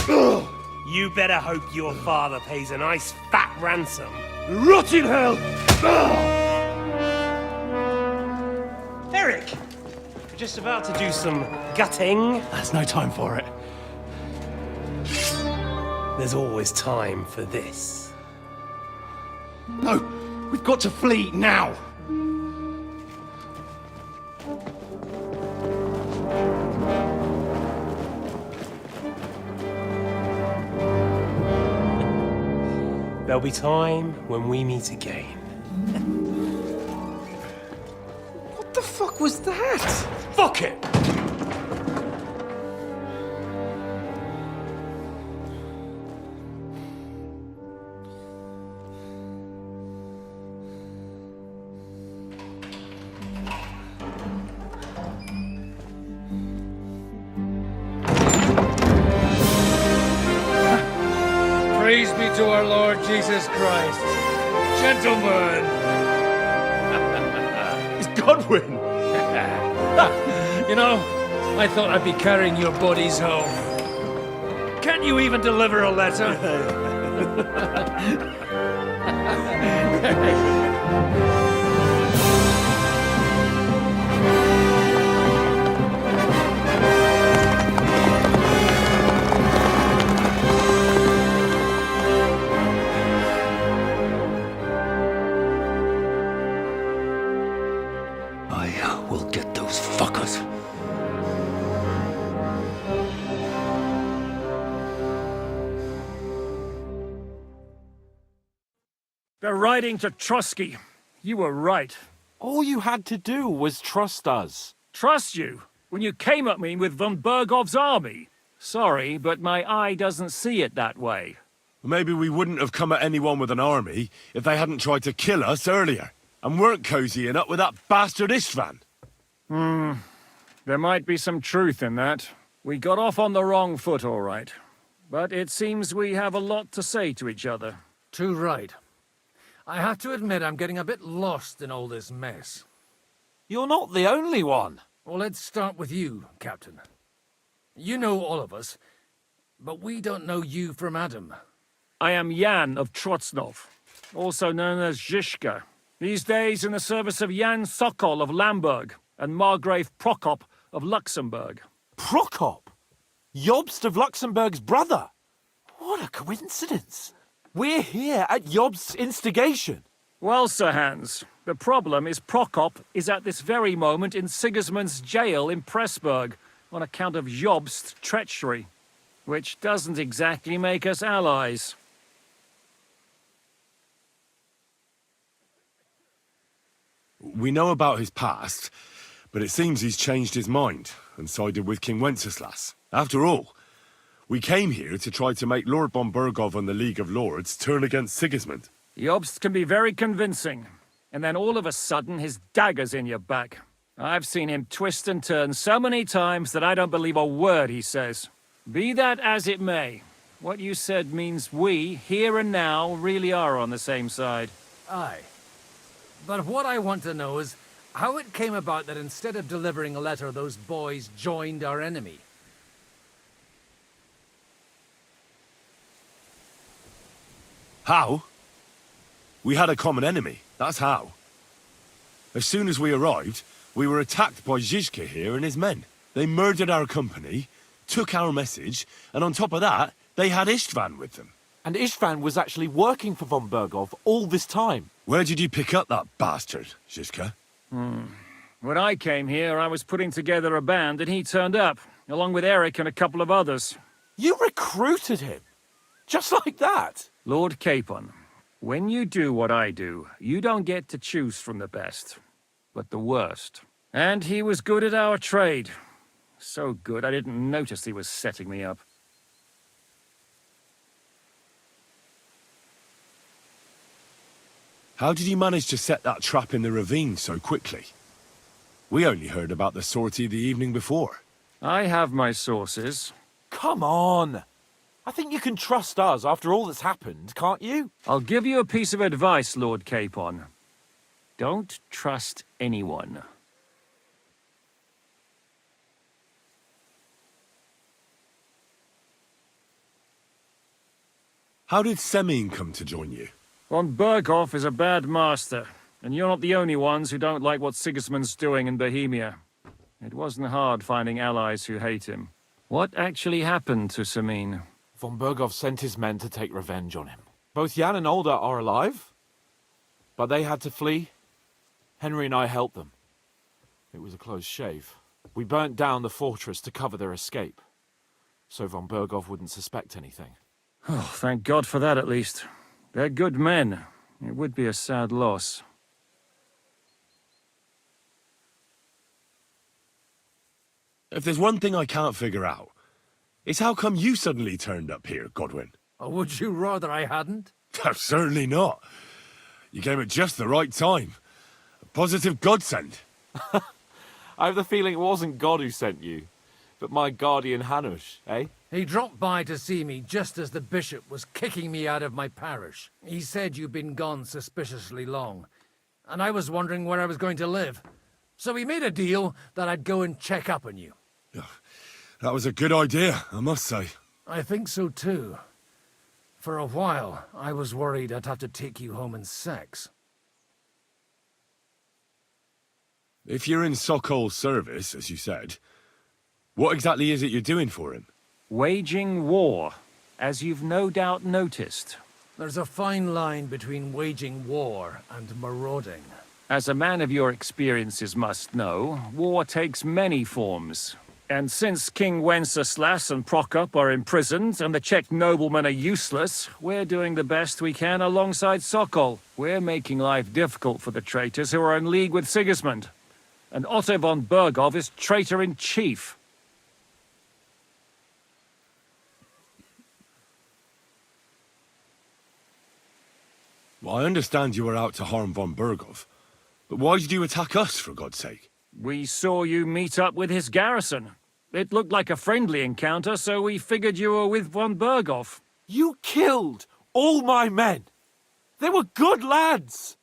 Ugh. You better hope your father pays a nice fat ransom. Rot in hell! Ugh. Eric! We're just about to do some gutting. There's no time for it. There's always time for this. No, we've got to flee now! There'll be time when we meet again. fuck was that? Fuck it! Praise be to our Lord Jesus Christ. Gentlemen! It's Godwin! You know, I thought I'd be carrying your bodies home. Can't you even deliver a letter? I will get those fuckers. They're riding to Trotsky. You were right. All you had to do was trust us. Trust you? When you came at me with von Bergov's army? Sorry, but my eye doesn't see it that way. Maybe we wouldn't have come at anyone with an army if they hadn't tried to kill us earlier, and weren't cozying up with that bastard Istvan. There might be some truth in that. We got off on the wrong foot, all right. But it seems we have a lot to say to each other. Too right. I have to admit I'm getting a bit lost in all this mess. You're not the only one. Well, let's start with you, Captain. You know all of us, but we don't know you from Adam. I am Jan of Trotsnov, also known as Zhishka. These days in the service of Jan Sokol of Lamberg and Margrave Prokop of Luxembourg. Prokop? Jobst of Luxembourg's brother? What a coincidence. We're here at Jobst's instigation. Well, Sir Hans, the problem is Prokop is at this very moment in Sigismund's jail in Pressburg on account of Jobst's treachery, which doesn't exactly make us allies. We know about his past, but it seems he's changed his mind and sided with King Wenceslas. After all, we came here to try to make Lord von Bergov and the League of Lords turn against Sigismund. Jobst can be very convincing, and then all of a sudden his dagger's in your back. I've seen him twist and turn so many times that I don't believe a word he says. Be that as it may, what you said means we, here and now, really are on the same side. Aye. But what I want to know is how it came about that instead of delivering a letter, those boys joined our enemy. How? We had a common enemy, that's how. As soon as we arrived, we were attacked by Zhizka here and his men. They murdered our company, took our message, and on top of that, they had Istvan with them. And Istvan was actually working for von Bergov all this time. Where did you pick up that bastard, Zhizka? When I came here, I was putting together a band and he turned up, along with Eric and a couple of others. You recruited him? Just like that? Lord Capon, when you do what I do, you don't get to choose from the best, but the worst. And he was good at our trade. So good, I didn't notice he was setting me up. How did you manage to set that trap in the ravine so quickly? We only heard about the sortie the evening before. I have my sources. Come on! I think you can trust us after all that's happened, can't you? I'll give you a piece of advice, Lord Capon. Don't trust anyone. How did Semyon come to join you? Von Bergov is a bad master, and you're not the only ones who don't like what Sigismund's doing in Bohemia. It wasn't hard finding allies who hate him. What actually happened to Semyon? Von Bergov sent his men to take revenge on him. Both Jan and Olda are alive, but they had to flee. Henry and I helped them. It was a close shave. We burnt down the fortress to cover their escape, so von Bergov wouldn't suspect anything. Oh, thank God for that at least. They're good men. It would be a sad loss. If there's one thing I can't figure out, it's how come you suddenly turned up here, Godwin? Or would you rather I hadn't? Certainly not. You came at just the right time. A positive godsend. I have the feeling it wasn't God who sent you, but my guardian Hanush, eh? He dropped by to see me just as the bishop was kicking me out of my parish. He said you'd been gone suspiciously long, and I was wondering where I was going to live. So we made a deal that I'd go and check up on you. That was a good idea, I must say. I think so too. For a while, I was worried I'd have to take you home in sex. If you're in Sokol's service, as you said, what exactly is it you're doing for him? Waging war, as you've no doubt noticed. There's a fine line between waging war and marauding. As a man of your experiences must know, war takes many forms. And since King Wenceslas and Prokop are imprisoned and the Czech noblemen are useless, we're doing the best we can alongside Sokol. We're making life difficult for the traitors who are in league with Sigismund. And Otto von Bergov is traitor-in-chief. Well, I understand you were out to harm von Bergov, but why did you attack us, for God's sake? We saw you meet up with his garrison. It looked like a friendly encounter, so we figured you were with von Bergov. You killed all my men! They were good lads!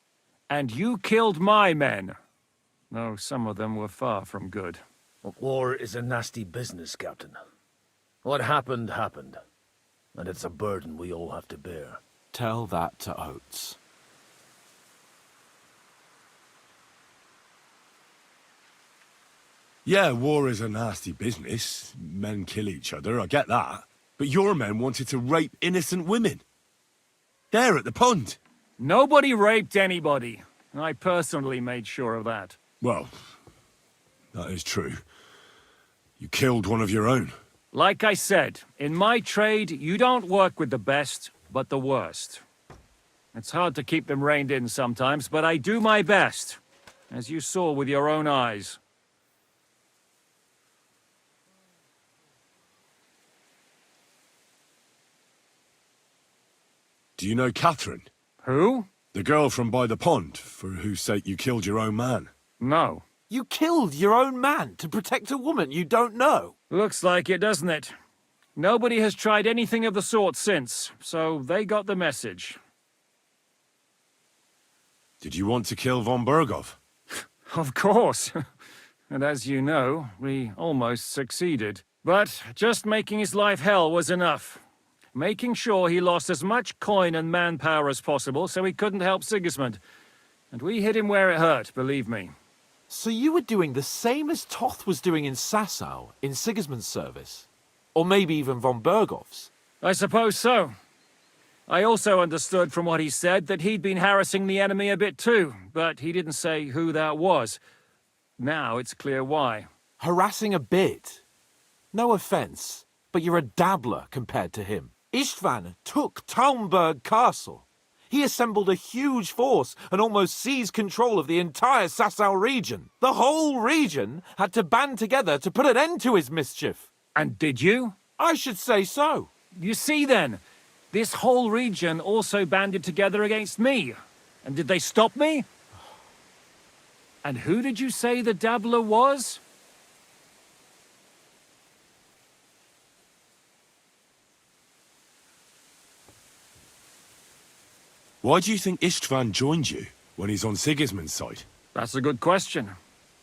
And you killed my men. Though some of them were far from good. War is a nasty business, Captain. What happened, happened. And it's a burden we all have to bear. Tell that to Oates. Yeah, war is a nasty business. Men kill each other, I get that. But your men wanted to rape innocent women. There at the pond. Nobody raped anybody. I personally made sure of that. Well, that is true. You killed one of your own. Like I said, in my trade, you don't work with the best, but the worst. It's hard to keep them reined in sometimes, but I do my best, as you saw with your own eyes. Do you know Catherine? Who? The girl from by the pond, for whose sake you killed your own man. No. You killed your own man to protect a woman you don't know? Looks like it, doesn't it? Nobody has tried anything of the sort since, so they got the message. Did you want to kill von Bergov? Of course. And as you know, we almost succeeded. But just making his life hell was enough. Making sure he lost as much coin and manpower as possible so he couldn't help Sigismund. And we hit him where it hurt, believe me. So you were doing the same as Toth was doing in Sasau, in Sigismund's service? Or maybe even von Bergov's? I suppose so. I also understood from what he said that he'd been harassing the enemy a bit too, but he didn't say who that was. Now it's clear why. Harassing a bit? No offence, but you're a dabbler compared to him. Istvan took Talmberg Castle. He assembled a huge force and almost seized control of the entire Sasau region. The whole region had to band together to put an end to his mischief. And did you? I should say so. You see then, this whole region also banded together against me. And did they stop me? And who did you say the dabbler was? Why do you think Istvan joined you when he's on Sigismund's side? That's a good question.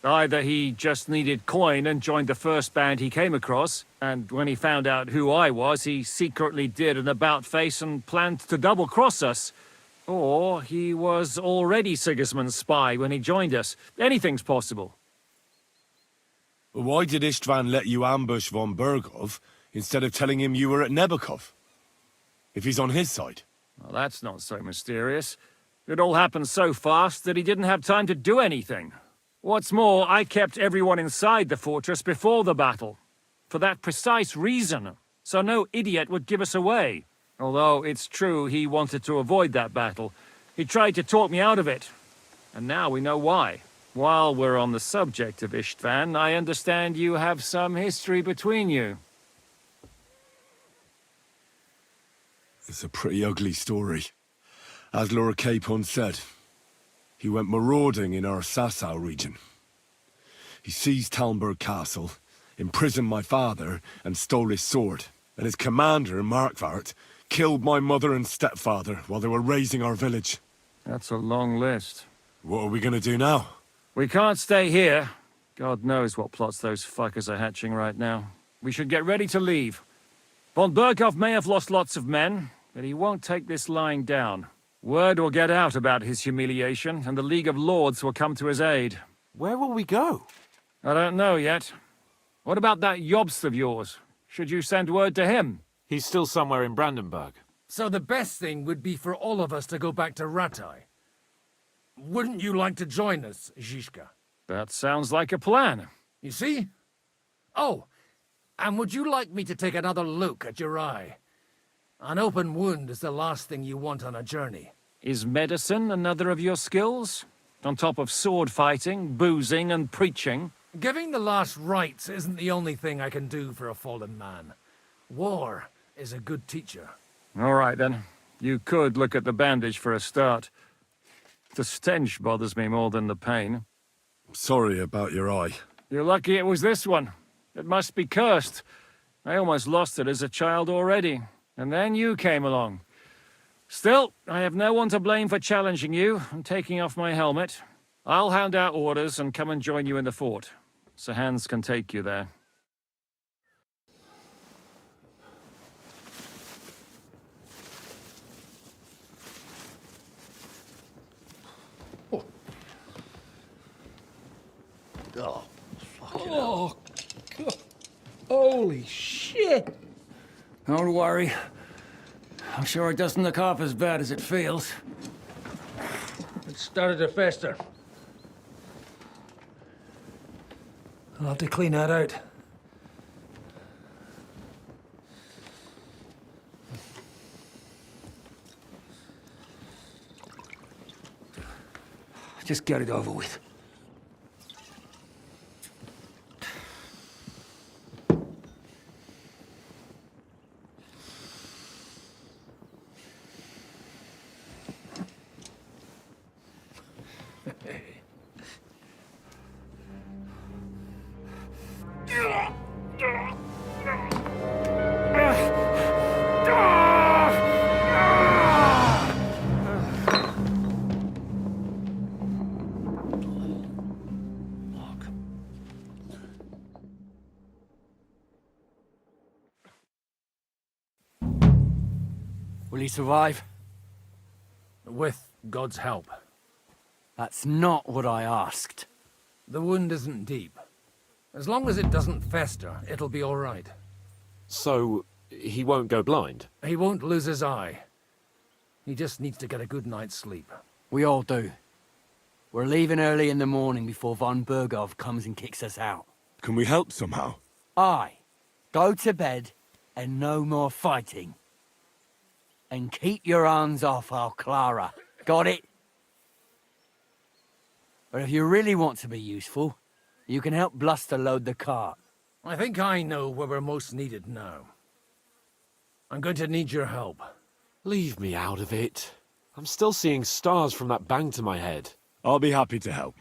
Either he just needed coin and joined the first band he came across, and when he found out who I was, he secretly did an about-face and planned to double-cross us. Or he was already Sigismund's spy when he joined us. Anything's possible. Why did Istvan let you ambush von Bergov instead of telling him you were at Nebukov? If he's on his side. Well, that's not so mysterious. It all happened so fast that he didn't have time to do anything. What's more, I kept everyone inside the fortress before the battle. For that precise reason, so no idiot would give us away. Although it's true he wanted to avoid that battle. He tried to talk me out of it. And now we know why. While we're on the subject of Istvan, I understand you have some history between you. It's a pretty ugly story. As Lord Capon said, he went marauding in our Sasau region. He seized Talmberg Castle, imprisoned my father, and stole his sword. And his commander, Markvart, killed my mother and stepfather while they were raising our village. That's a long list. What are we gonna do now? We can't stay here. God knows what plots those fuckers are hatching right now. We should get ready to leave. Von Berghoff may have lost lots of men, but he won't take this lying down. Word will get out about his humiliation, and the League of Lords will come to his aid. Where will we go? I don't know yet. What about that Jobst of yours? Should you send word to him? He's still somewhere in Brandenburg. So the best thing would be for all of us to go back to Ratai. Wouldn't you like to join us, Zizka? That sounds like a plan. You see? Oh, and would you like me to take another look at your eye? An open wound is the last thing you want on a journey. Is medicine another of your skills? On top of sword fighting, boozing, and preaching? Giving the last rites isn't the only thing I can do for a fallen man. War is a good teacher. All right, then. You could look at the bandage for a start. The stench bothers me more than the pain. Sorry about your eye. You're lucky it was this one. It must be cursed. I almost lost it as a child already. And then you came along. Still, I have no one to blame for challenging you and taking off my helmet. I'll hand out orders and come and join you in the fort. Sir Hans can take you there. Oh, fucking hell. God. Holy shit! Don't worry. I'm sure it doesn't look half as bad as it feels. It started to fester. I'll have to clean that out. Just get it over with. Will he survive? With God's help. That's not what I asked. The wound isn't deep. As long as it doesn't fester, it'll be all right. So, he won't go blind? He won't lose his eye. He just needs to get a good night's sleep. We all do. We're leaving early in the morning before von Berghoff comes and kicks us out. Can we help somehow? Aye. Go to bed and no more fighting. And keep your hands off our Clara. Got it? But if you really want to be useful, you can help Bluster load the cart. I think I know where we're most needed now. I'm going to need your help. Leave me out of it. I'm still seeing stars from that bang to my head. I'll be happy to help.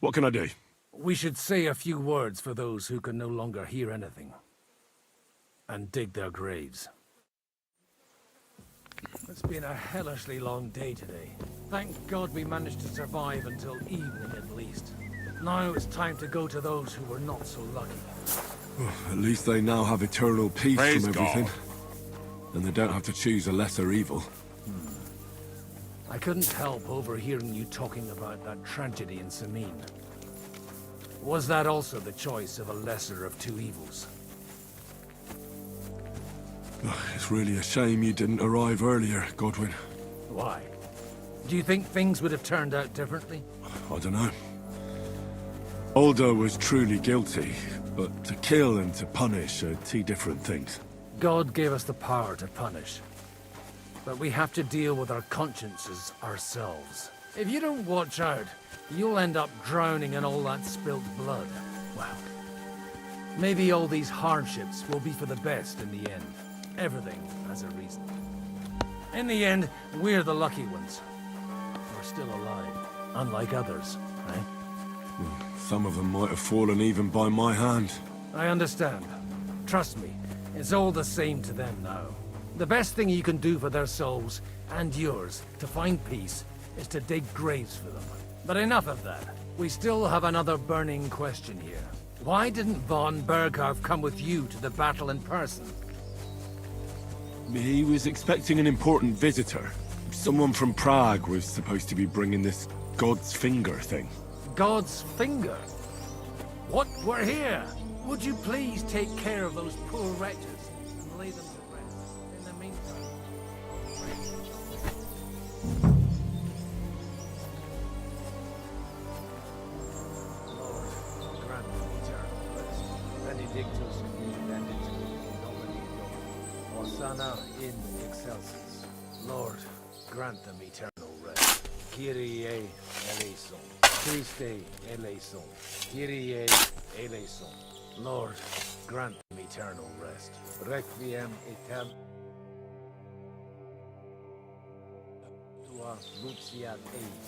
What can I do? We should say a few words for those who can no longer hear anything. And dig their graves. It's been a hellishly long day today. Thank God we managed to survive until evening at least. Now it's time to go to those who were not so lucky. At least they now have eternal peace Praise from everything. God. And they don't have to choose a lesser evil. I couldn't help overhearing you talking about that tragedy in Samin. Was that also the choice of a lesser of two evils? It's really a shame you didn't arrive earlier, Godwin. Why? Do you think things would have turned out differently? I don't know. Aldo was truly guilty, but to kill and to punish are two different things. God gave us the power to punish. But we have to deal with our consciences ourselves. If you don't watch out, you'll end up drowning in all that spilt blood. Well, maybe all these hardships will be for the best in the end. Everything has a reason. In the end, we're the lucky ones. We're still alive, unlike others, right? Some of them might have fallen even by my hand. I understand. Trust me, it's all the same to them now. The best thing you can do for their souls, and yours, to find peace, is to dig graves for them. But enough of that. We still have another burning question here. Why didn't von Berghoff come with you to the battle in person? He was expecting an important visitor. Someone from Prague was supposed to be bringing this God's Finger thing. God's Finger? What? We're here! Would you please take care of those poor wretches and lay them to rest? In the meantime... Lord, grant eternal rest. Benedictus qui benedictus in nomine Domini. Hosanna in excelsis. Lord, grant them eternal rest. Kyrie eleison. Christe eleison. Kyrie eleison. Lord, grant them eternal rest. Requiem aeternam. Tua luciat eis.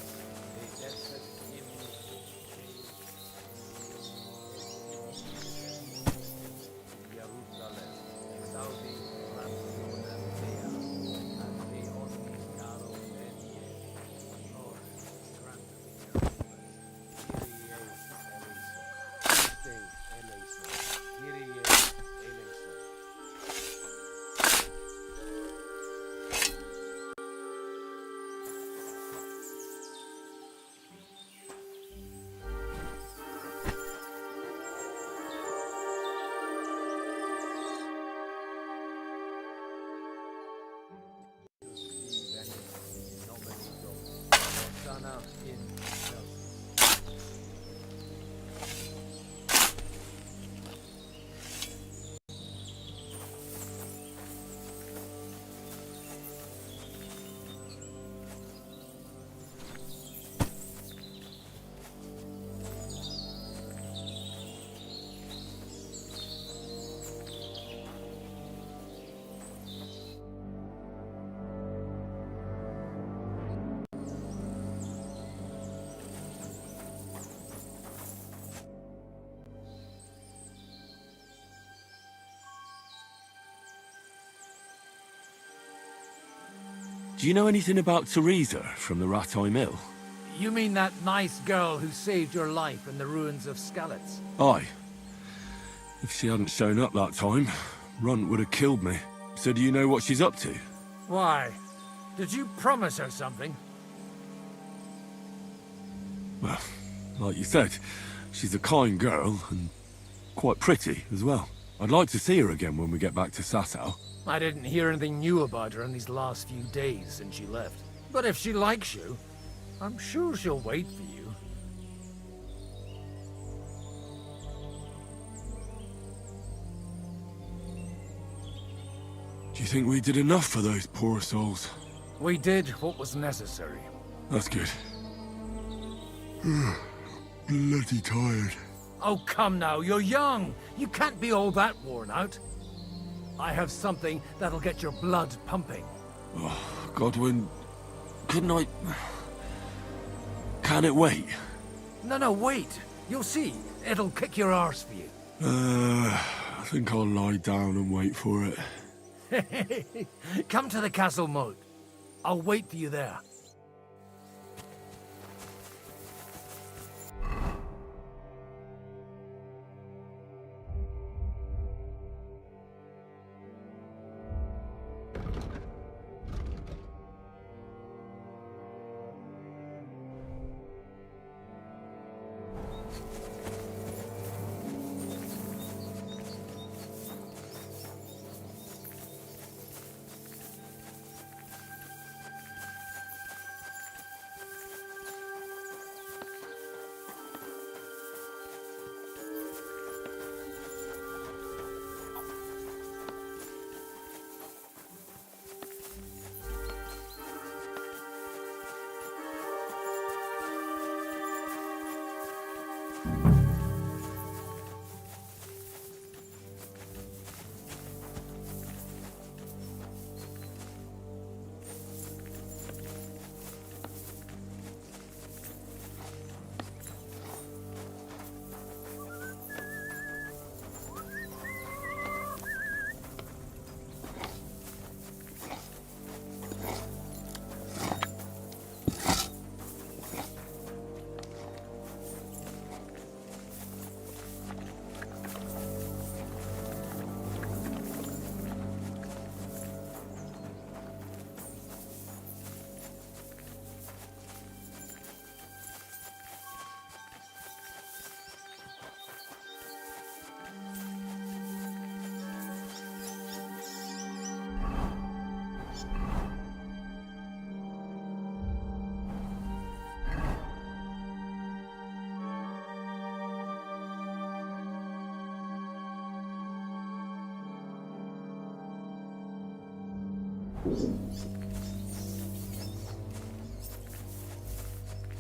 De esset in Jerusalem. Exaudi rationem Dea. And Deos caro venie. Lord, grant them eternal rest. Kyrie eleison. Christe eleison. Kyrie eleison. Hosanna in excelsis. Do you know anything about Teresa from the Rattay Mill? You mean that nice girl who saved your life in the ruins of Skalitz? Aye. If she hadn't shown up that time, Runt would have killed me. So do you know what she's up to? Why? Did you promise her something? Well, like you said, she's a kind girl and quite pretty as well. I'd like to see her again when we get back to Sasau. I didn't hear anything new about her in these last few days since she left. But if she likes you, I'm sure she'll wait for you. Do you think we did enough for those poor souls? We did what was necessary. That's good. Bloody tired. Oh, come now, you're young. You can't be all that worn out. I have something that'll get your blood pumping. Oh, Godwin, couldn't I... Can it wait? No, wait. You'll see. It'll kick your arse for you. I think I'll lie down and wait for it. Come to the castle moat. I'll wait for you there.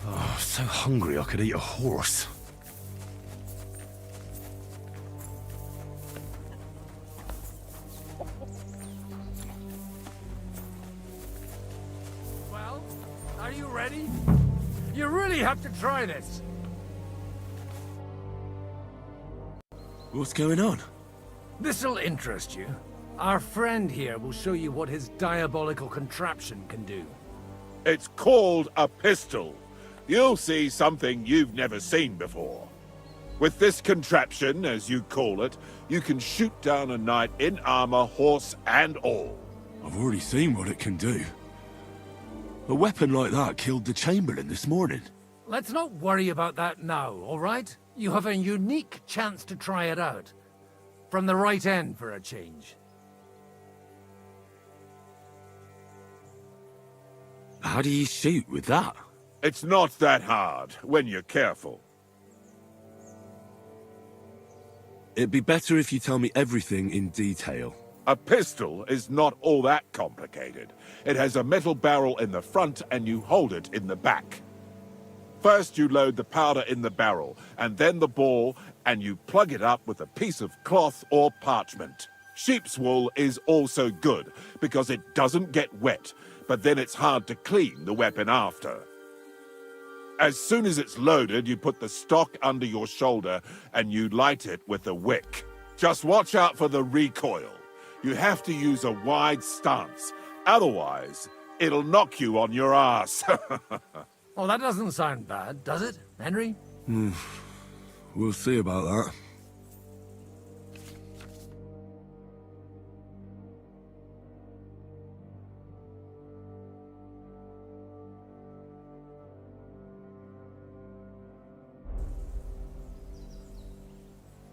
Oh, so hungry I could eat a horse. Well, are you ready? You really have to try this. What's going on? This'll interest you. Our friend here will show you what his diabolical contraption can do. It's called a pistol. You'll see something you've never seen before. With this contraption, as you call it, you can shoot down a knight in armor, horse and all. I've already seen what it can do. A weapon like that killed the Chamberlain this morning. Let's not worry about that now, all right? You have a unique chance to try it out. From the right end for a change. How do you shoot with that? It's not that hard, when you're careful. It'd be better if you tell me everything in detail. A pistol is not all that complicated. It has a metal barrel in the front and you hold it in the back. First you load the powder in the barrel, and then the ball, and you plug it up with a piece of cloth or parchment. Sheep's wool is also good, because it doesn't get wet, but then it's hard to clean the weapon after. As soon as it's loaded, you put the stock under your shoulder, and you light it with a wick. Just watch out for the recoil. You have to use a wide stance, otherwise it'll knock you on your ass. Oh, that doesn't sound bad, does it, Henry? We'll see about that.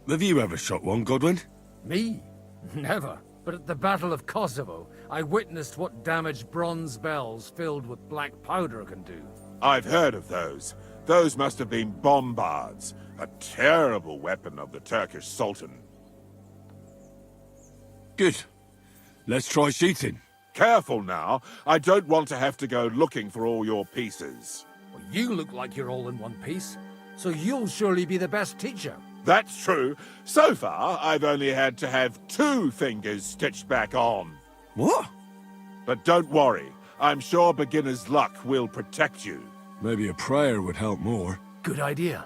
Have you ever shot one, Godwin? Me? Never. But at the Battle of Kosovo, I witnessed what damage bronze bells filled with black powder can do. I've heard of those. Those must have been bombards, a terrible weapon of the Turkish Sultan. Good. Let's try shooting. Careful now. I don't want to have to go looking for all your pieces. Well, you look like you're all in one piece, so you'll surely be the best teacher. That's true. So far, I've only had to have 2 fingers stitched back on. What? But don't worry. I'm sure beginner's luck will protect you. Maybe a prayer would help more. Good idea.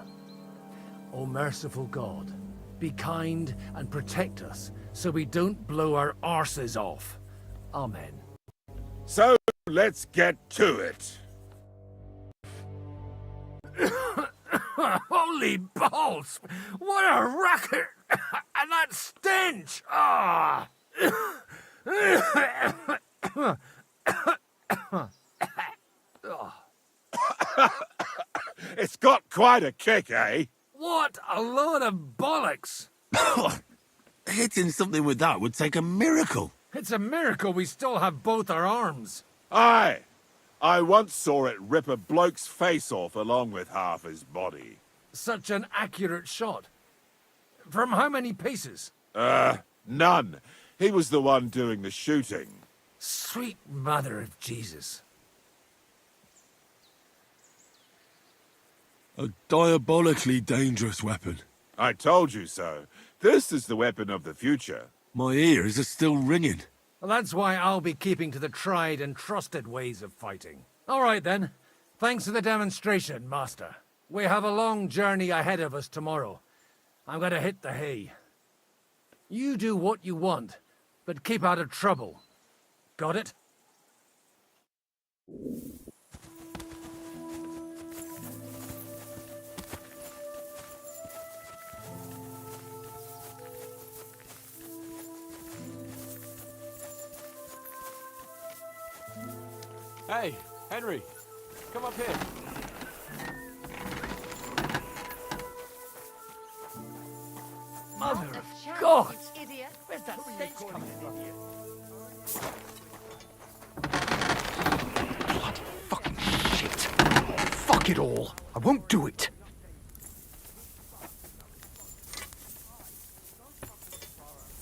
O merciful God, be kind and protect us so we don't blow our arses off. Amen. So, let's get to it. Holy balls! What a racket! And that stench! Ah! It's got quite a kick, eh? What a load of bollocks! Hitting something with that would take a miracle. It's a miracle we still have both our arms. Aye. I once saw it rip a bloke's face off along with half his body. Such an accurate shot. From how many paces? None. He was the one doing the shooting. Sweet mother of Jesus. A diabolically dangerous weapon. I told you so. This is the weapon of the future. My ears are still ringing. Well, that's why I'll be keeping to the tried and trusted ways of fighting. All right, then. Thanks for the demonstration, Master. We have a long journey ahead of us tomorrow. I'm gonna hit the hay. You do what you want, but keep out of trouble. Got it? Hey, Henry, come up here. Mother of God! Where's that stench coming from? Blood fucking shit. Oh, fuck it all. I won't do it.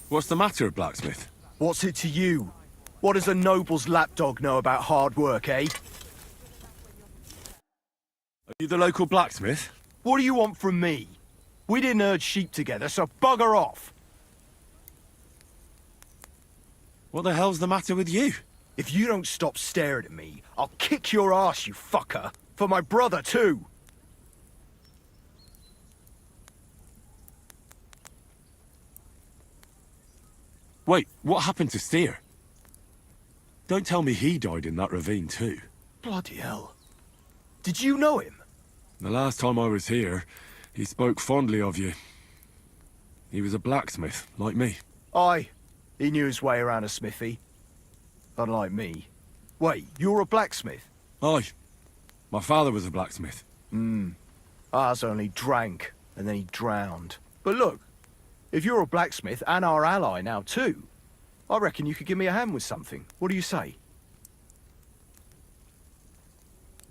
What's the matter, blacksmith? What's it to you? What does a noble's lapdog know about hard work, eh? Are you the local blacksmith? What do you want from me? We didn't herd sheep together, so bugger off. What the hell's the matter with you? If you don't stop staring at me, I'll kick your ass, you fucker. For my brother, too. Wait, what happened to Steer? Don't tell me he died in that ravine too. Bloody hell. Did you know him? The last time I was here, he spoke fondly of you. He was a blacksmith, like me. Aye. He knew his way around a smithy. Unlike me. Wait, you're a blacksmith? Aye. My father was a blacksmith. Ours only drank, and then he drowned. But look, if you're a blacksmith and our ally now too, I reckon you could give me a hand with something. What do you say?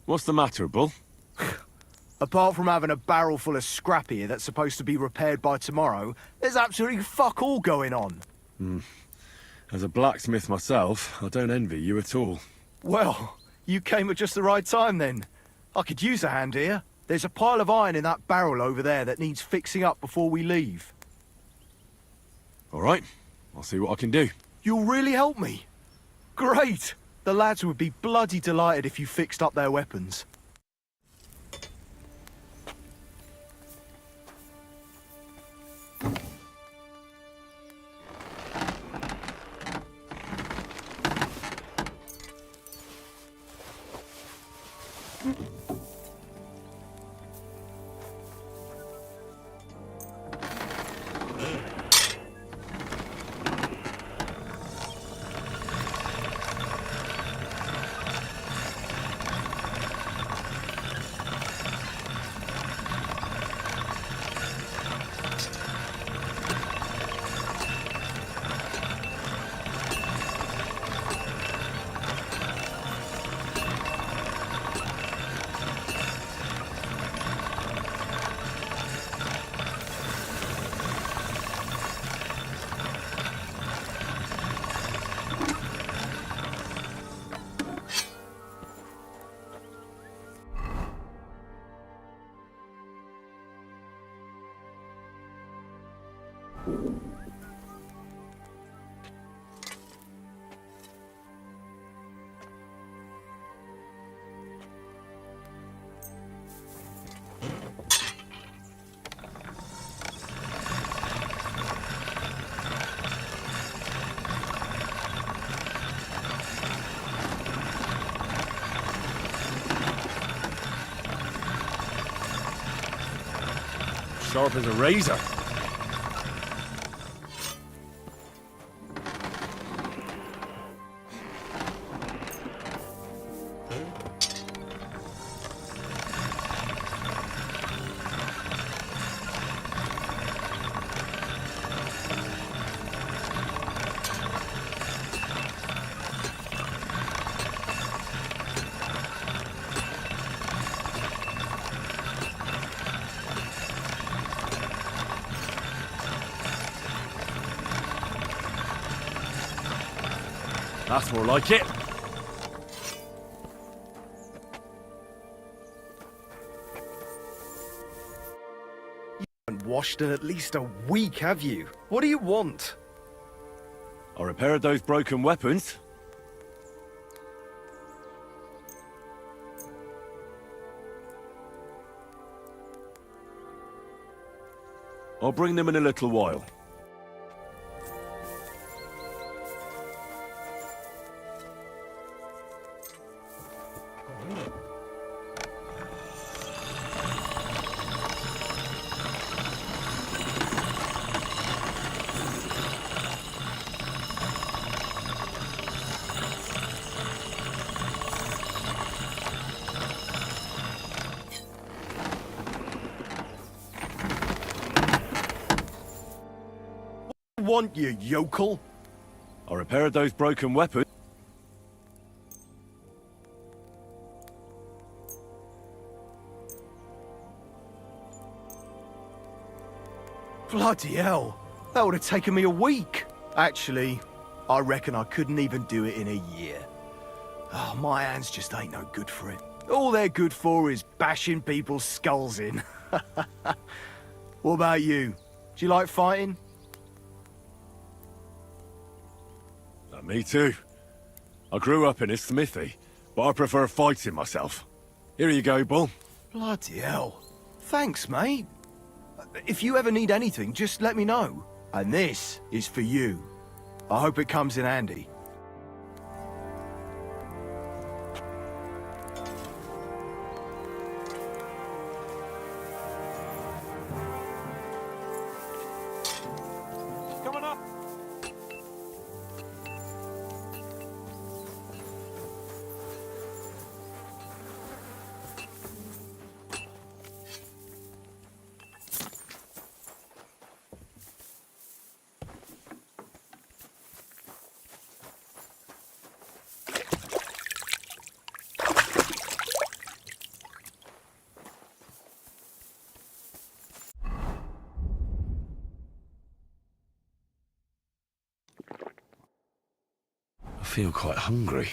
What's the matter, Bull? Apart from having a barrel full of scrap here that's supposed to be repaired by tomorrow, there's absolutely fuck all going on. As a blacksmith myself, I don't envy you at all. Well, you came at just the right time then. I could use a hand here. There's a pile of iron in that barrel over there that needs fixing up before we leave. All right, I'll see what I can do. You'll really help me? Great! The lads would be bloody delighted if you fixed up their weapons. Sharp as a razor. That's more like it. You haven't washed in at least a week, have you? What do you want? I repaired those broken weapons. I'll bring them in a little while. Want you, yokel? I repaired those broken weapons. Bloody hell. That would have taken me a week. Actually, I reckon I couldn't even do it in a year. Oh, my hands just ain't no good for it. All they're good for is bashing people's skulls in. What about you? Do you like fighting? Me too. I grew up in a smithy, but I prefer fighting myself. Here you go, Bull. Bloody hell. Thanks, mate. If you ever need anything, just let me know. And this is for you. I hope it comes in handy. Coming up. I feel quite hungry.